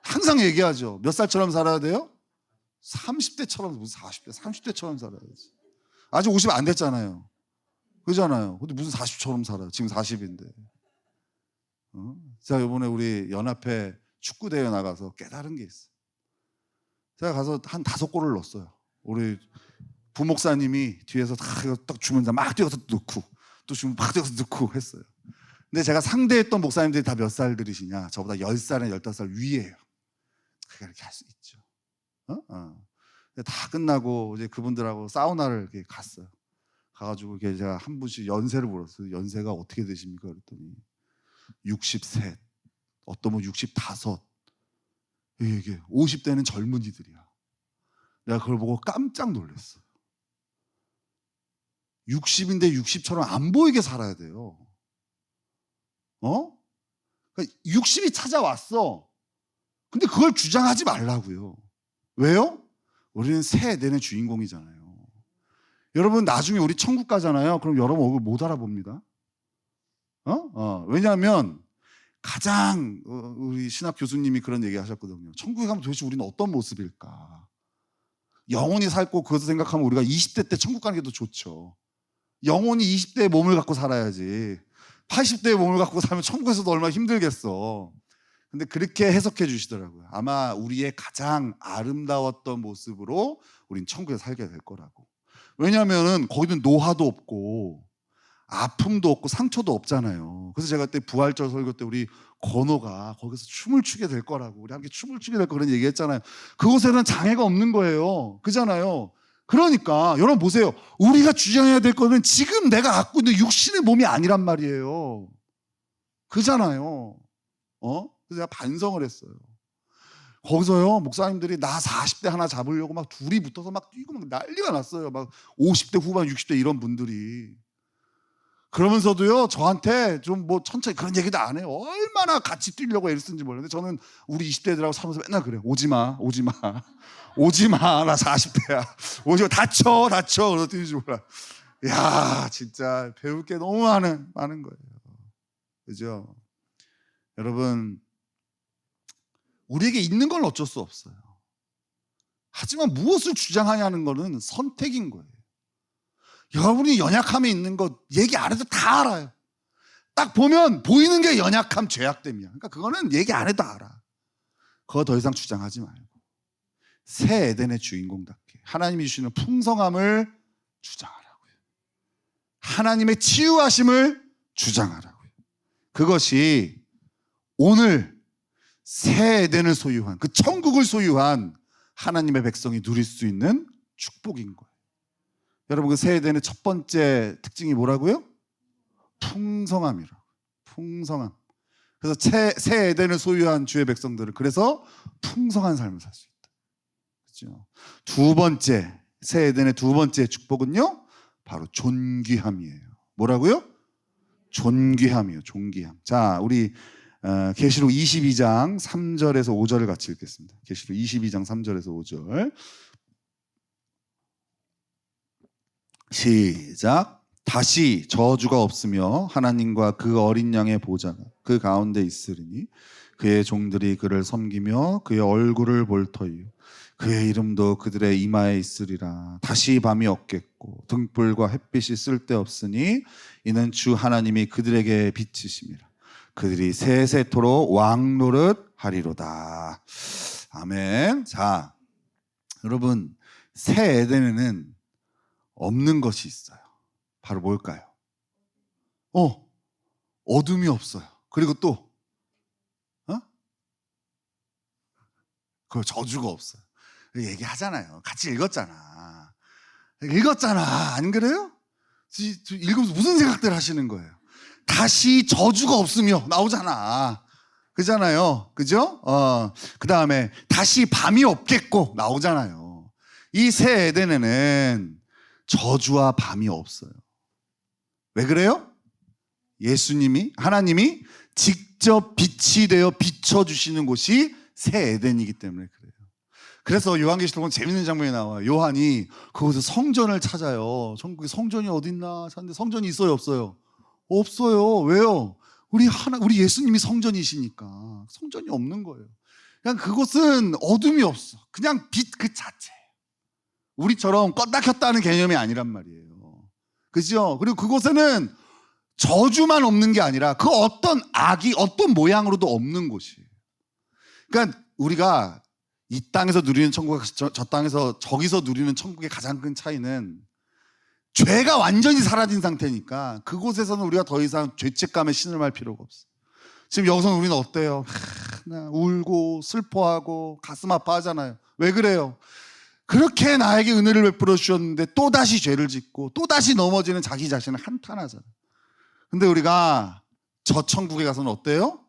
항상 얘기하죠. 몇 살처럼 살아야 돼요? 30대처럼, 무슨 40대, 30대처럼 살아야지. 아직 50 안 됐잖아요. 그잖아요. 근데 무슨 40처럼 살아요. 지금 40인데. 제가 이번에 우리 연합회 축구대회 나가서 깨달은 게 있어요. 제가 가서 한 5골을 넣었어요. 우리 부목사님이 뒤에서 딱 주면 막 뛰어서 넣고 또 주면 막 뛰어서 넣고 했어요. 근데 제가 상대했던 목사님들이 다 몇 살들이시냐? 저보다 10살이나 15살 위에요. 그러니까 이렇게 할 수 있죠. 다 끝나고 이제 그분들하고 사우나를 이렇게 갔어요. 가가지고 제가 한 분씩 연세를 물었어요. 연세가 어떻게 되십니까? 그랬더니 63, 어떤 분 65. 이게 50대는 젊은이들이야. 내가 그걸 보고 깜짝 놀랐어. 60인데 60처럼 안 보이게 살아야 돼요. 그러니까 60이 찾아왔어. 근데 그걸 주장하지 말라고요. 왜요? 우리는 새 에덴의 주인공이잖아요. 여러분 나중에 우리 천국 가잖아요. 그럼 여러분 얼굴 못 알아봅니다. 왜냐하면 가장 우리 신학 교수님이 그런 얘기 하셨거든요. 천국에 가면 도대체 우리는 어떤 모습일까? 영원히 살고 그것을 생각하면 우리가 20대 때 천국 가는 게 더 좋죠. 영원히 20대의 몸을 갖고 살아야지. 80대의 몸을 갖고 살면 천국에서도 얼마나 힘들겠어. 근데 그렇게 해석해 주시더라고요. 아마 우리의 가장 아름다웠던 모습으로 우린 천국에 살게 될 거라고. 왜냐하면 거기는 노화도 없고 아픔도 없고 상처도 없잖아요. 그래서 제가 그때 부활절 설교 때 우리 건호가 거기서 춤을 추게 될 거라고, 우리 함께 춤을 추게 될 거 그런 얘기 했잖아요. 그곳에는 장애가 없는 거예요. 그잖아요. 그러니까 여러분 보세요. 우리가 주장해야 될 거는 지금 내가 갖고 있는 육신의 몸이 아니란 말이에요. 그잖아요. 그래서 제가 반성을 했어요. 거기서요, 목사님들이 나 40대 하나 잡으려고 막 둘이 붙어서 막 뛰고 막 난리가 났어요. 막 50대 후반, 60대 이런 분들이. 그러면서도요, 저한테 좀 뭐 천천히 그런 얘기도 안 해요. 얼마나 같이 뛰려고 애를 쓰는지 몰랐는데 저는 우리 20대들하고 살면서 맨날 그래요. 오지 마, 오지 마. 오지 마, 나 40대야. 오지 마, 다쳐. 그래서 뛰는 줄 몰라. 야, 진짜 배울 게 너무 많은 거예요. 그죠? 여러분, 우리에게 있는 건 어쩔 수 없어요. 하지만 무엇을 주장하냐는 것은 선택인 거예요. 여러분이 연약함에 있는 것 얘기 안 해도 다 알아요. 딱 보면 보이는 게 연약함, 죄악됨이야. 그러니까 그거는 얘기 안 해도 알아. 그거 더 이상 주장하지 말고 새 에덴의 주인공답게 하나님이 주시는 풍성함을 주장하라고요. 하나님의 치유하심을 주장하라고요. 그것이 오늘 새 에덴을 소유한, 그 천국을 소유한 하나님의 백성이 누릴 수 있는 축복인 거예요. 여러분, 그 새 에덴의 첫 번째 특징이 뭐라고요? 풍성함이라고. 풍성함. 그래서 새 에덴을 소유한 주의 백성들은 그래서 풍성한 삶을 살 수 있다. 그렇죠? 두 번째, 새 에덴의 두 번째 축복은요, 바로 존귀함이에요. 뭐라고요? 존귀함이에요. 존귀함. 자, 우리 계시록 22장 3절에서 5절을 같이 읽겠습니다. 계시록 22장 3절에서 5절. 시작. 다시 저주가 없으며 하나님과 그 어린 양의 보좌가 그 가운데 있으리니 그의 종들이 그를 섬기며 그의 얼굴을 볼 터이요 그의 이름도 그들의 이마에 있으리라. 다시 밤이 없겠고 등불과 햇빛이 쓸데없으니 이는 주 하나님이 그들에게 빛이심이라. 그들이 세세토록 왕노릇 하리로다. 아멘. 자, 여러분, 새 에덴에는 없는 것이 있어요. 바로 뭘까요? 어둠이 없어요. 그리고 또 그 저주가 없어요. 얘기하잖아요. 같이 읽었잖아. 안 그래요? 읽으면서 무슨 생각들 하시는 거예요? 다시 저주가 없으며 나오잖아. 그잖아요. 그죠? 그 다음에 다시 밤이 없겠고 나오잖아요. 이 새 에덴에는 저주와 밤이 없어요. 왜 그래요? 예수님이, 하나님이 직접 빛이 되어 비춰주시는 곳이 새 에덴이기 때문에 그래요. 그래서 요한계시록은 재밌는 장면이 나와요. 요한이 그곳에 성전을 찾아요. 천국에 성전이 어딨나 찾는데 성전이 있어요, 없어요? 없어요. 왜요? 우리 예수님이 성전이시니까 성전이 없는 거예요. 그냥 그곳은 어둠이 없어. 그냥 빛 그 자체. 우리처럼 껐다 켰다 하는 개념이 아니란 말이에요. 그죠? 그리고 그곳에는 저주만 없는 게 아니라 그 어떤 악이 어떤 모양으로도 없는 곳이에요. 그러니까 우리가 이 땅에서 누리는 천국과 저 땅에서 저기서 누리는 천국의 가장 큰 차이는 죄가 완전히 사라진 상태니까 그곳에서는 우리가 더 이상 죄책감에 신음할 필요가 없어요. 지금 여기서는 우리는 어때요? 울고 슬퍼하고 가슴 아파하잖아요. 왜 그래요? 그렇게 나에게 은혜를 베풀어 주셨는데 또다시 죄를 짓고 또다시 넘어지는 자기 자신을 한탄하잖아요. 근데 우리가 저 천국에 가서는 어때요?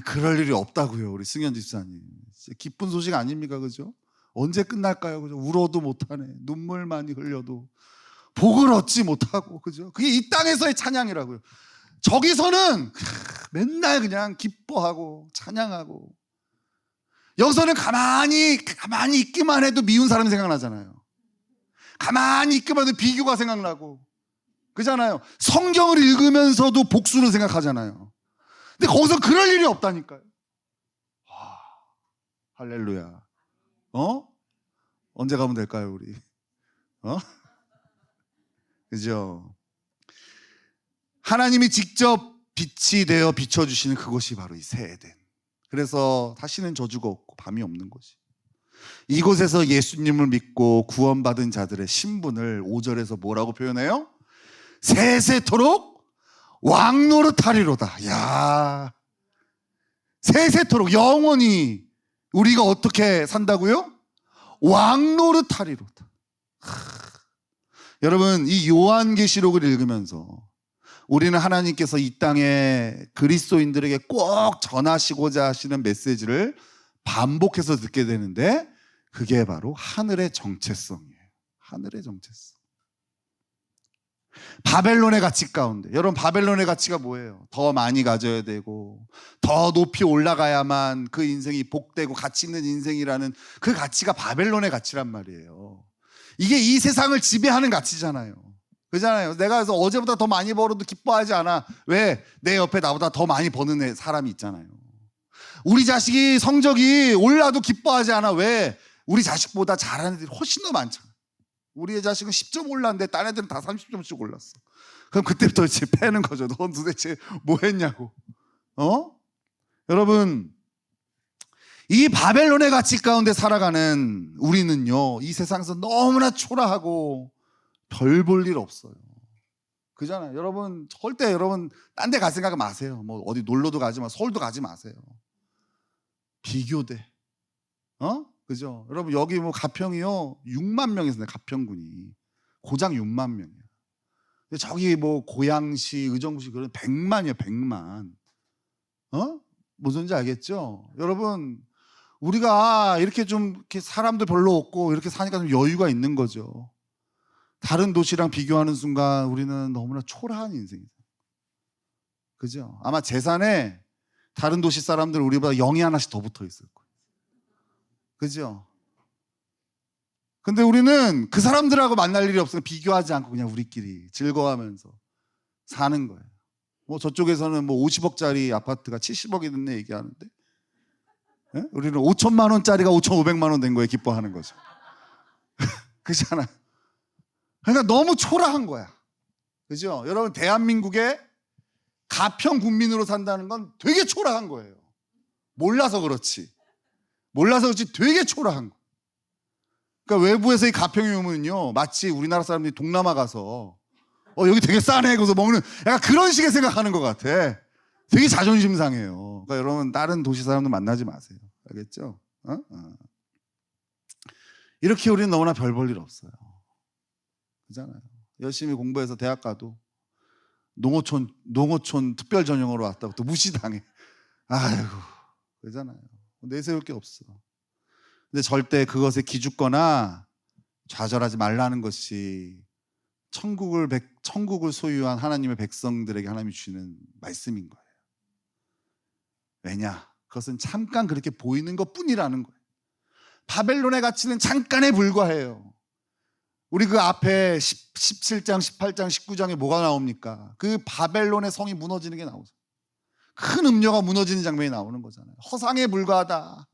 그럴 일이 없다고요. 우리 승현 집사님. 기쁜 소식 아닙니까? 그죠? 언제 끝날까요? 그죠? 울어도 못하네. 눈물 많이 흘려도. 복을 얻지 못하고, 그죠? 그게 이 땅에서의 찬양이라고요. 저기서는 맨날 그냥 기뻐하고 찬양하고, 여기서는 가만히 있기만 해도 미운 사람이 생각나잖아요. 가만히 있기만 해도 비교가 생각나고, 그잖아요. 성경을 읽으면서도 복수를 생각하잖아요. 근데 거기서 그럴 일이 없다니까요. 와, 할렐루야. 언제 가면 될까요, 우리? 그죠? 하나님이 직접 빛이 되어 비춰주시는 그것이 바로 이 새 에덴. 그래서 다시는 저주가 없고 밤이 없는 것이. 이곳에서 예수님을 믿고 구원받은 자들의 신분을 5절에서 뭐라고 표현해요? 세세토록 왕노릇하리로다. 야, 세세토록 영원히 우리가 어떻게 산다고요? 왕노릇하리로다. 여러분, 이 요한계시록을 읽으면서 우리는 하나님께서 이 땅에 그리스도인들에게 꼭 전하시고자 하시는 메시지를 반복해서 듣게 되는데, 그게 바로 하늘의 정체성이에요. 하늘의 정체성. 바벨론의 가치 가운데, 여러분, 바벨론의 가치가 뭐예요? 더 많이 가져야 되고 더 높이 올라가야만 그 인생이 복되고 가치 있는 인생이라는 그 가치가 바벨론의 가치란 말이에요. 이게 이 세상을 지배하는 가치잖아요. 그잖아요. 내가 그래서 어제보다 더 많이 벌어도 기뻐하지 않아. 왜? 내 옆에 나보다 더 많이 버는 사람이 있잖아요. 우리 자식이 성적이 올라도 기뻐하지 않아. 왜? 우리 자식보다 잘하는 애들이 훨씬 더 많잖아. 우리의 자식은 10점 올랐는데 딴 애들은 다 30점씩 올랐어. 그럼 그때부터 이제 패는 거죠. 넌 도대체 뭐 했냐고. 여러분, 이 바벨론의 가치 가운데 살아가는 우리는요, 이 세상에서 너무나 초라하고 별 볼 일 없어요. 그잖아요. 여러분, 절대 여러분 딴 데 갈 생각 마세요. 뭐 어디 놀러도 가지 마, 서울도 가지 마세요. 비교돼. 그죠? 여러분, 여기 뭐 가평이요 6만 명이 있어요. 가평군이 고장 6만 명이야. 근데 저기 뭐 고양시, 의정부시 그런 100만이에요. 100만. 무슨지 알겠죠? 여러분, 우리가 이렇게 좀 이렇게 사람도 별로 없고 이렇게 사니까 좀 여유가 있는 거죠. 다른 도시랑 비교하는 순간 우리는 너무나 초라한 인생이죠. 그죠? 아마 재산에 다른 도시 사람들 우리보다 0이 하나씩 더 붙어 있을 거예요. 그죠? 근데 우리는 그 사람들하고 만날 일이 없으니까 비교하지 않고 그냥 우리끼리 즐거워하면서 사는 거예요. 뭐 저쪽에서는 뭐 50억짜리 아파트가 70억이 됐네 얘기하는데, 우리는 5천만 원짜리가 5,500만 원 된 거에 기뻐하는 거죠. 그렇잖아요. 그러니까 너무 초라한 거야. 그죠? 여러분, 대한민국에 가평 국민으로 산다는 건 되게 초라한 거예요. 몰라서 그렇지 되게 초라한 거. 그러니까 외부에서 이 가평에 오면요, 마치 우리나라 사람들이 동남아 가서 여기 되게 싸네 그래서 먹는 약간 그런 식의 생각하는 것 같아. 되게 자존심 상해요. 그러니까 여러분, 다른 도시 사람들 만나지 마세요. 알겠죠? 이렇게 우리는 너무나 별 볼 일 없어요. 그잖아요. 열심히 공부해서 대학 가도 농어촌 특별 전형으로 왔다고 또 무시당해. 아이고, 그잖아요. 내세울 게 없어. 근데 절대 그것에 기죽거나 좌절하지 말라는 것이 천국을 소유한 하나님의 백성들에게 하나님이 주시는 말씀인 거예요. 왜냐? 그것은 잠깐 그렇게 보이는 것뿐이라는 거예요. 바벨론의 가치는 잠깐에 불과해요. 우리 그 앞에 17장, 18장, 19장에 뭐가 나옵니까? 그 바벨론의 성이 무너지는 게 나오죠. 큰 음료가 무너지는 장면이 나오는 거잖아요. 허상에 불과하다.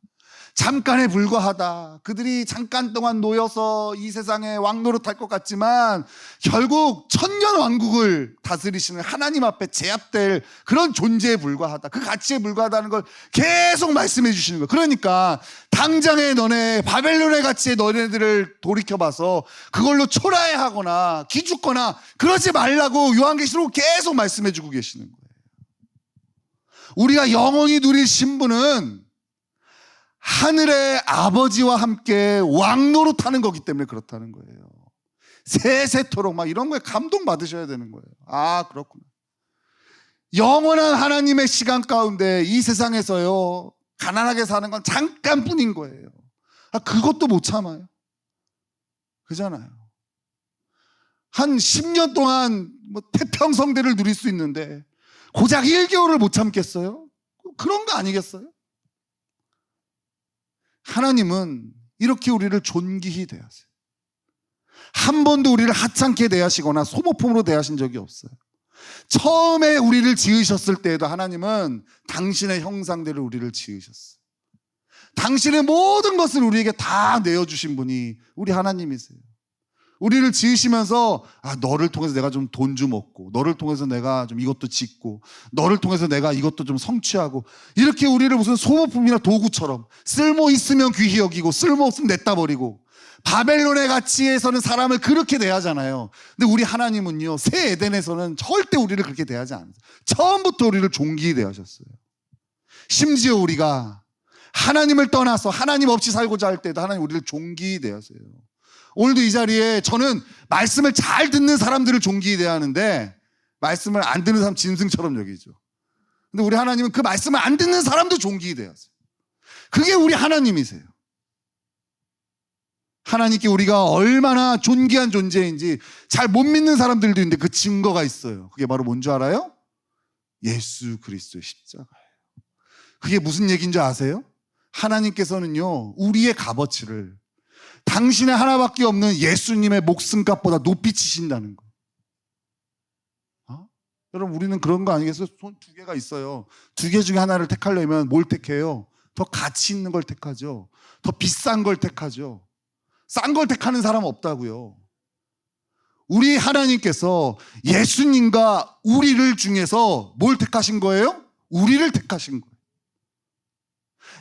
잠깐에 불과하다. 그들이 잠깐 동안 놓여서 이 세상에 왕노릇할 것 같지만 결국 천년 왕국을 다스리시는 하나님 앞에 제압될 그런 존재에 불과하다. 그 가치에 불과하다는 걸 계속 말씀해 주시는 거예요. 그러니까 당장에 너네 바벨론의 가치에 너네들을 돌이켜봐서 그걸로 초라해하거나 기죽거나 그러지 말라고 요한계시록 계속 말씀해 주고 계시는 거예요. 우리가 영원히 누릴 신분은 하늘의 아버지와 함께 왕노릇하는 거기 때문에 그렇다는 거예요. 세세토록 막 이런 거에 감동 받으셔야 되는 거예요. 아, 그렇구나. 영원한 하나님의 시간 가운데 이 세상에서요, 가난하게 사는 건 잠깐뿐인 거예요. 그것도 못 참아요. 그잖아요. 한 10년 동안 뭐 태평성대를 누릴 수 있는데 고작 1개월을 못 참겠어요? 그런 거 아니겠어요? 하나님은 이렇게 우리를 존귀히 대하세요. 한 번도 우리를 하찮게 대하시거나 소모품으로 대하신 적이 없어요. 처음에 우리를 지으셨을 때에도 하나님은 당신의 형상대로 우리를 지으셨어요. 당신의 모든 것을 우리에게 다 내어주신 분이 우리 하나님이세요. 우리를 지으시면서 너를 통해서 내가 좀 돈 좀 얻고, 너를 통해서 내가 좀 이것도 짓고, 너를 통해서 내가 이것도 좀 성취하고, 이렇게 우리를 무슨 소모품이나 도구처럼 쓸모 있으면 귀히 여기고 쓸모 없으면 냈다 버리고, 바벨론의 가치에서는 사람을 그렇게 대하잖아요. 근데 우리 하나님은요, 새 에덴에서는 절대 우리를 그렇게 대하지 않아요. 처음부터 우리를 존귀히 대하셨어요. 심지어 우리가 하나님을 떠나서 하나님 없이 살고자 할 때도 하나님 우리를 존귀히 대하세요. 오늘도 이 자리에 저는 말씀을 잘 듣는 사람들을 존귀히 대하는데 말씀을 안 듣는 사람 짐승처럼 여기죠. 근데 우리 하나님은 그 말씀을 안 듣는 사람도 존귀히 대하세요. 그게 우리 하나님이세요. 하나님께 우리가 얼마나 존귀한 존재인지 잘 못 믿는 사람들도 있는데 그 증거가 있어요. 그게 바로 뭔지 알아요? 예수 그리스도의 십자가예요. 그게 무슨 얘기인 줄 아세요? 하나님께서는요, 우리의 값어치를 당신의 하나밖에 없는 예수님의 목숨값보다 높이 치신다는 거예요. 여러분, 우리는 그런 거 아니겠어요? 손 두 개가 있어요. 두 개 중에 하나를 택하려면 뭘 택해요? 더 가치 있는 걸 택하죠. 더 비싼 걸 택하죠. 싼 걸 택하는 사람은 없다고요. 우리 하나님께서 예수님과 우리를 중에서 뭘 택하신 거예요? 우리를 택하신 거예요.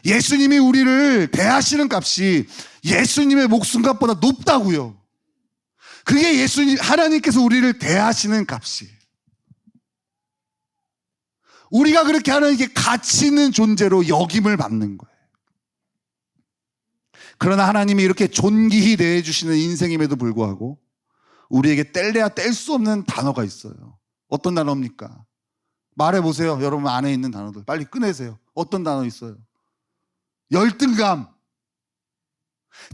예수님이 우리를 대하시는 값이 예수님의 목숨값보다 높다고요. 그게 예수님, 하나님께서 우리를 대하시는 값이에요. 우리가 그렇게 하나님께 가치 있는 존재로 역임을 받는 거예요. 그러나 하나님이 이렇게 존귀히 대해주시는 인생임에도 불구하고 우리에게 뗄래야 뗄 수 없는 단어가 있어요. 어떤 단어입니까? 말해보세요. 여러분 안에 있는 단어들 빨리 꺼내세요. 어떤 단어 있어요? 열등감,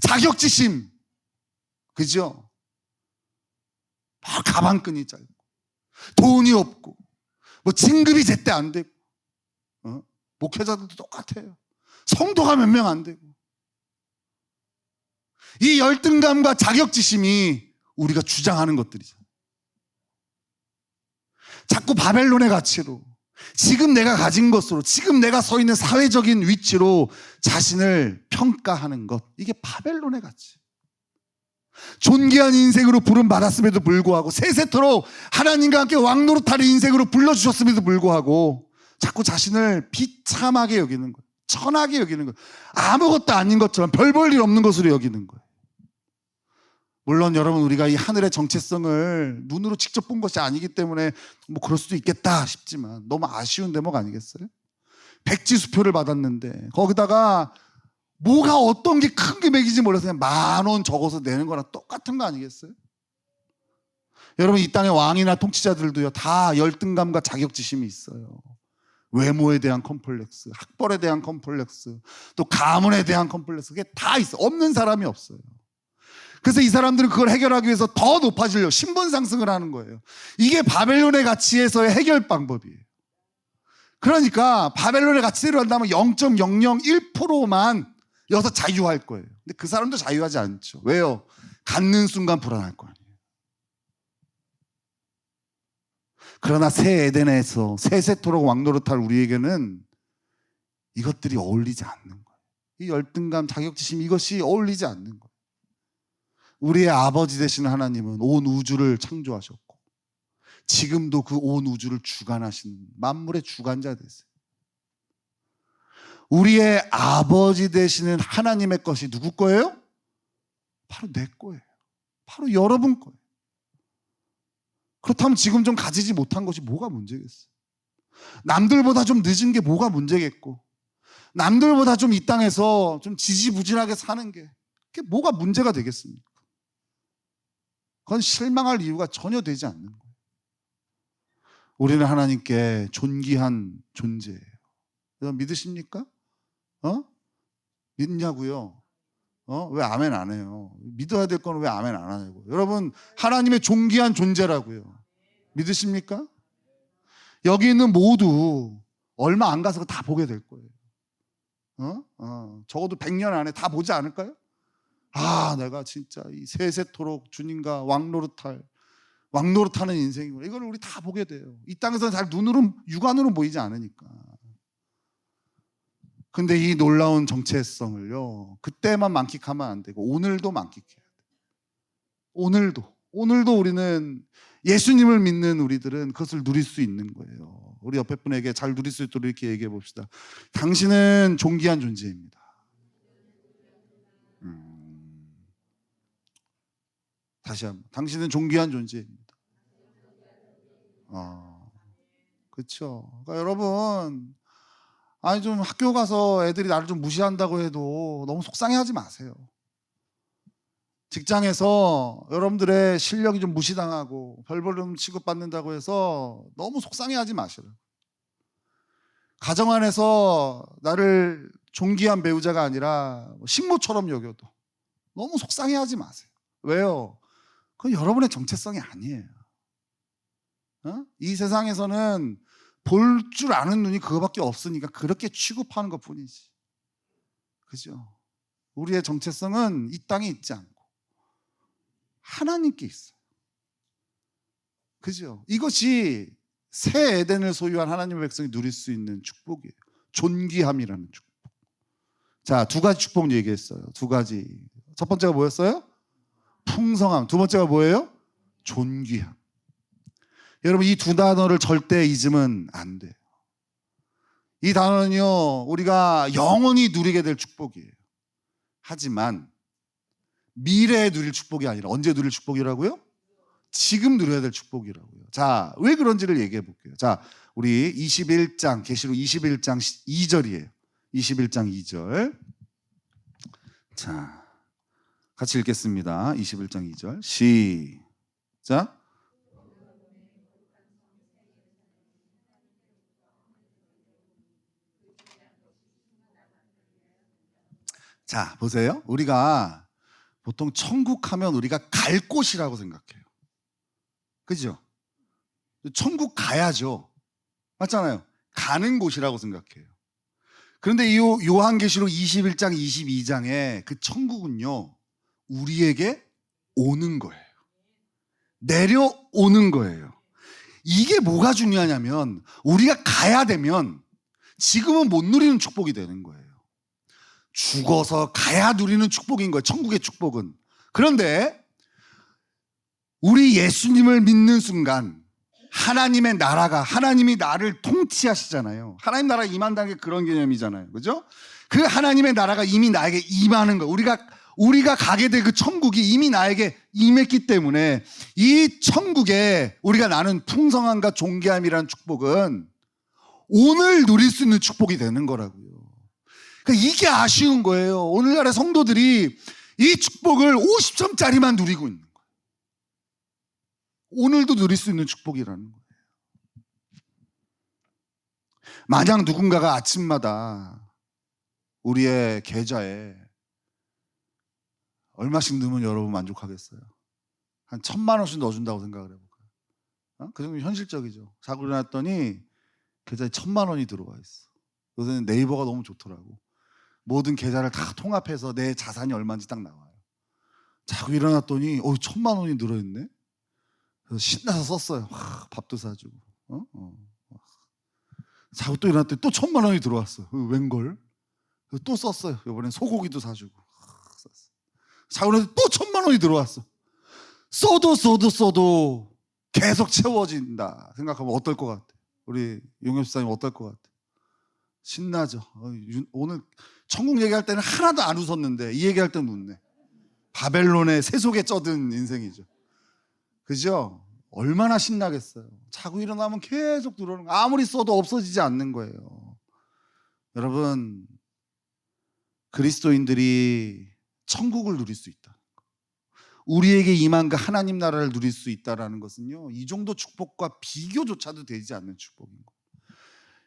자격지심, 그죠? 가방끈이 짧고 돈이 없고 뭐 진급이 제때 안 되고, 목회자들도 똑같아요. 성도가 몇 명 안 되고. 이 열등감과 자격지심이 우리가 주장하는 것들이잖아요. 자꾸 바벨론의 가치로, 지금 내가 가진 것으로, 지금 내가 서 있는 사회적인 위치로 자신을 평가하는 것, 이게 바벨론의 가치. 존귀한 인생으로 부름받았음에도 불구하고, 세세토록 하나님과 함께 왕노릇할 인생으로 불러주셨음에도 불구하고 자꾸 자신을 비참하게 여기는 거예요. 천하게 여기는 거예요. 아무것도 아닌 것처럼 별 볼 일 없는 것으로 여기는 거예요. 물론 여러분, 우리가 이 하늘의 정체성을 눈으로 직접 본 것이 아니기 때문에 뭐 그럴 수도 있겠다 싶지만 너무 아쉬운 대목 아니겠어요? 백지수표를 받았는데 거기다가 뭐가 어떤 게 큰 게 맥인지 몰라서 그냥 10,000원 적어서 내는 거랑 똑같은 거 아니겠어요? 여러분, 이 땅의 왕이나 통치자들도요, 다 열등감과 자격지심이 있어요. 외모에 대한 컴플렉스, 학벌에 대한 컴플렉스, 또 가문에 대한 컴플렉스, 그게 다 있어요. 없는 사람이 없어요. 그래서 이 사람들은 그걸 해결하기 위해서 더 높아지려고 신분 상승을 하는 거예요. 이게 바벨론의 가치에서의 해결 방법이에요. 그러니까 바벨론의 가치대로 한다면 0.001%만 여기서 자유할 거예요. 근데 그 사람도 자유하지 않죠. 왜요? 갖는 순간 불안할 거 아니에요. 그러나 새 에덴에서 세세토록 왕노릇할 우리에게는 이것들이 어울리지 않는 거예요. 이 열등감, 자격지심, 이것이 어울리지 않는 거예요. 우리의 아버지 되시는 하나님은 온 우주를 창조하셨고 지금도 그 온 우주를 주관하시는 만물의 주관자 되세요. 우리의 아버지 되시는 하나님의 것이 누구 거예요? 바로 내 거예요. 바로 여러분 거예요. 그렇다면 지금 좀 가지지 못한 것이 뭐가 문제겠어요? 남들보다 좀 늦은 게 뭐가 문제겠고, 남들보다 좀 이 땅에서 좀 지지부진하게 사는 게 그게 뭐가 문제가 되겠습니까? 그건 실망할 이유가 전혀 되지 않는 거예요. 우리는 하나님께 존귀한 존재예요. 여러분 믿으십니까? 믿냐고요? 왜 아멘 안 해요? 믿어야 될 거는 왜 아멘 안 하냐고. 여러분, 하나님의 존귀한 존재라고요. 믿으십니까? 여기 있는 모두 얼마 안 가서 다 보게 될 거예요. 적어도 100년 안에 다 보지 않을까요? 내가 진짜 이 세세토록 주님과 왕노릇하는 인생이구나. 이걸 우리 다 보게 돼요. 이 땅에서는 잘 눈으로, 육안으로 보이지 않으니까. 근데 이 놀라운 정체성을요, 그때만 만끽하면 안 되고 오늘도 만끽해야 돼요. 오늘도 우리는, 예수님을 믿는 우리들은 그것을 누릴 수 있는 거예요. 우리 옆에 분에게 잘 누릴 수 있도록 이렇게 얘기해 봅시다. 당신은 존귀한 존재입니다. 다시 한번, 당신은 존귀한 존재입니다. 그렇죠. 그러니까 여러분, 좀 학교 가서 애들이 나를 좀 무시한다고 해도 너무 속상해하지 마세요. 직장에서 여러분들의 실력이 좀 무시당하고 별벌 취급받는다고 해서 너무 속상해하지 마시라고. 가정 안에서 나를 존귀한 배우자가 아니라 식모처럼 여겨도 너무 속상해하지 마세요. 왜요? 그건 여러분의 정체성이 아니에요. 이 세상에서는 볼 줄 아는 눈이 그거밖에 없으니까 그렇게 취급하는 것뿐이지. 그죠? 우리의 정체성은 이 땅에 있지 않고 하나님께 있어요. 그죠? 이것이 새 에덴을 소유한 하나님의 백성이 누릴 수 있는 축복이에요. 존귀함이라는 축복. 자, 2가지 축복 얘기했어요. 2가지. 첫 번째가 뭐였어요? 풍성함. 두 번째가 뭐예요? 존귀함. 여러분, 이 2 단어를 절대 잊으면 안 돼요. 이 단어는요, 우리가 영원히 누리게 될 축복이에요. 하지만 미래에 누릴 축복이 아니라 언제 누릴 축복이라고요? 지금 누려야 될 축복이라고요. 자, 왜 그런지를 얘기해 볼게요. 자, 우리 21장, 계시록 21장 2절이에요. 21장 2절. 자, 같이 읽겠습니다. 21장 2절. 시작. 자, 보세요. 우리가 보통 천국 하면 우리가 갈 곳이라고 생각해요. 그죠? 천국 가야죠. 맞잖아요. 가는 곳이라고 생각해요. 그런데 이 요한계시록 21장 22장에 그 천국은요, 우리에게 오는 거예요. 내려오는 거예요. 이게 뭐가 중요하냐면 우리가 가야 되면 지금은 못 누리는 축복이 되는 거예요. 죽어서 가야 누리는 축복인 거예요. 천국의 축복은. 그런데 우리 예수님을 믿는 순간 하나님의 나라가, 하나님이 나를 통치하시잖아요. 하나님 나라가 임한다는 게 그런 개념이잖아요. 그죠? 그 하나님의 나라가 이미 나에게 임하는 거예요. 우리가 가게 될 그 천국이 이미 나에게 임했기 때문에 이 천국에 우리가 나는 풍성함과 존귀함이라는 축복은 오늘 누릴 수 있는 축복이 되는 거라고요. 그러니까 이게 아쉬운 거예요. 오늘날의 성도들이 이 축복을 50점짜리만 누리고 있는 거예요. 오늘도 누릴 수 있는 축복이라는 거예요. 만약 누군가가 아침마다 우리의 계좌에 얼마씩 넣으면 여러분 만족하겠어요? 한 1,000만 원씩 넣어준다고 생각을 해볼까요? 그 정도 현실적이죠. 자고 일어났더니 계좌에 1,000만 원이 들어와 있어. 요새는 네이버가 너무 좋더라고. 모든 계좌를 다 통합해서 내 자산이 얼마인지 딱 나와요. 자고 일어났더니 1,000만 원이 늘어있네. 그래서 신나서 썼어요. 밥도 사주고. 자고 또 일어났더니 또 1,000만 원이 들어왔어. 웬걸? 또 썼어요. 이번엔 소고기도 사주고. 자고 일어났더니 또 1,000만 원이 들어왔어. 써도 계속 채워진다 생각하면 어떨 것 같아? 우리 용엽 집사님 어떨 것 같아? 신나죠. 오늘 천국 얘기할 때는 하나도 안 웃었는데 이 얘기할 때는 웃네. 바벨론의 세속에 쩌든 인생이죠. 그죠? 얼마나 신나겠어요. 자고 일어나면 계속 들어오는 거. 아무리 써도 없어지지 않는 거예요. 여러분, 그리스도인들이 천국을 누릴 수 있다. 우리에게 임한 그 하나님 나라를 누릴 수 있다는 것은요, 이 정도 축복과 비교조차도 되지 않는 축복인 거예요.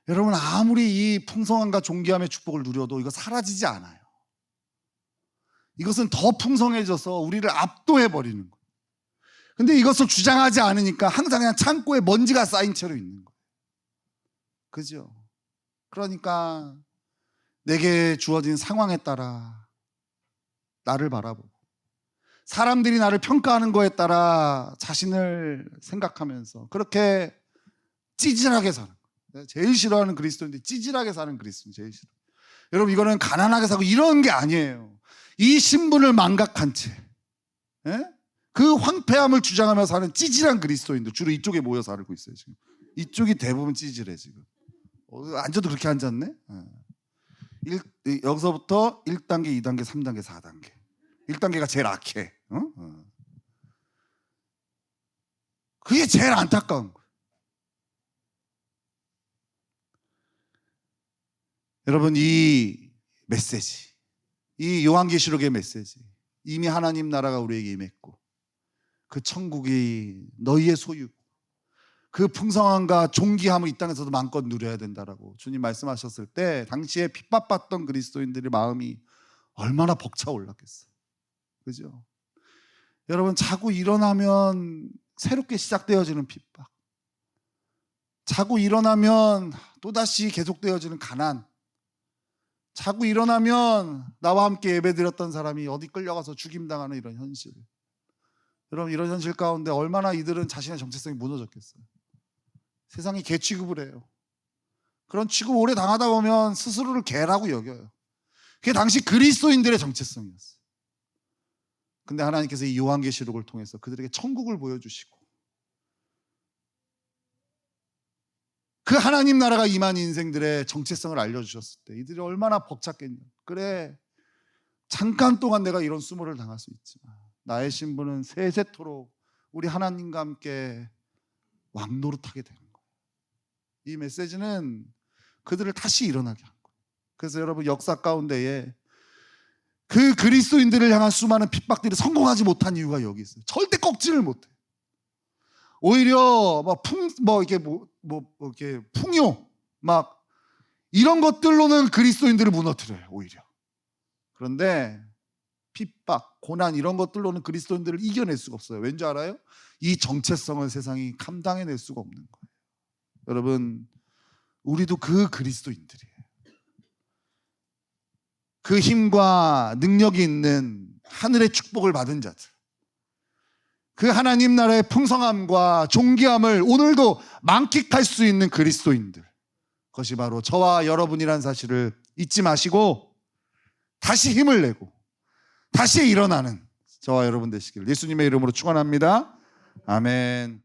여러분, 아무리 이 풍성함과 존귀함의 축복을 누려도 이거 사라지지 않아요. 이것은 더 풍성해져서 우리를 압도해 버리는 거예요. 근데 이것을 주장하지 않으니까 항상 그냥 창고에 먼지가 쌓인 채로 있는 거예요. 그죠? 그러니까 내게 주어진 상황에 따라 나를 바라보고 사람들이 나를 평가하는 거에 따라 자신을 생각하면서 그렇게 찌질하게 사는 거예요. 제일 싫어하는 그리스도인데 찌질하게 사는 그리스도인 제일 싫어. 여러분 이거는 가난하게 사고 이런 게 아니에요. 이 신분을 망각한 채 그 황폐함을 주장하며 사는 찌질한 그리스도인들 주로 이쪽에 모여 살고 있어요. 지금 이쪽이 대부분 찌질해. 지금 앉아도 그렇게 앉았네. 여기서부터 1단계 2단계 3단계 4단계 1단계가 제일 악해. 그게 제일 안타까운 거예요. 여러분 이 메시지, 이 요한계시록의 메시지 이미 하나님 나라가 우리에게 임했고 그 천국이 너희의 소유, 그 풍성함과 존귀함을 이 땅에서도 마음껏 누려야 된다라고 주님 말씀하셨을 때 당시에 핍박받던 그리스도인들의 마음이 얼마나 벅차 올랐겠어요. 그죠? 여러분 자고 일어나면 새롭게 시작되어지는 핍박, 자고 일어나면 또다시 계속되어지는 가난, 자고 일어나면 나와 함께 예배드렸던 사람이 어디 끌려가서 죽임당하는 이런 현실. 여러분 이런 현실 가운데 얼마나 이들은 자신의 정체성이 무너졌겠어요. 세상이 개 취급을 해요. 그런 취급 오래 당하다 보면 스스로를 개라고 여겨요. 그게 당시 그리스도인들의 정체성이었어요. 근데 하나님께서 이 요한계시록을 통해서 그들에게 천국을 보여주시고 그 하나님 나라가 임한 인생들의 정체성을 알려주셨을 때 이들이 얼마나 벅찼겠냐. 그래 잠깐 동안 내가 이런 수모를 당할 수 있지만 나의 신분은 세세토록 우리 하나님과 함께 왕노릇하게 되는 거예요. 이 메시지는 그들을 다시 일어나게 한 거예요. 그래서 여러분 역사 가운데에 그 그리스도인들을 향한 수많은 핍박들이 성공하지 못한 이유가 여기 있어요. 절대 꺾지를 못해. 오히려 이렇게 풍요 막 이런 것들로는 그리스도인들을 무너뜨려요. 오히려. 그런데 핍박, 고난 이런 것들로는 그리스도인들을 이겨낼 수가 없어요. 왠지 알아요? 이 정체성을 세상이 감당해낼 수가 없는 거예요. 여러분 우리도 그 그리스도인들이에요. 그 힘과 능력이 있는 하늘의 축복을 받은 자들, 그 하나님 나라의 풍성함과 존귀함을 오늘도 만끽할 수 있는 그리스도인들, 그것이 바로 저와 여러분이란 사실을 잊지 마시고 다시 힘을 내고 다시 일어나는 저와 여러분 되시기를 예수님의 이름으로 축원합니다. 아멘.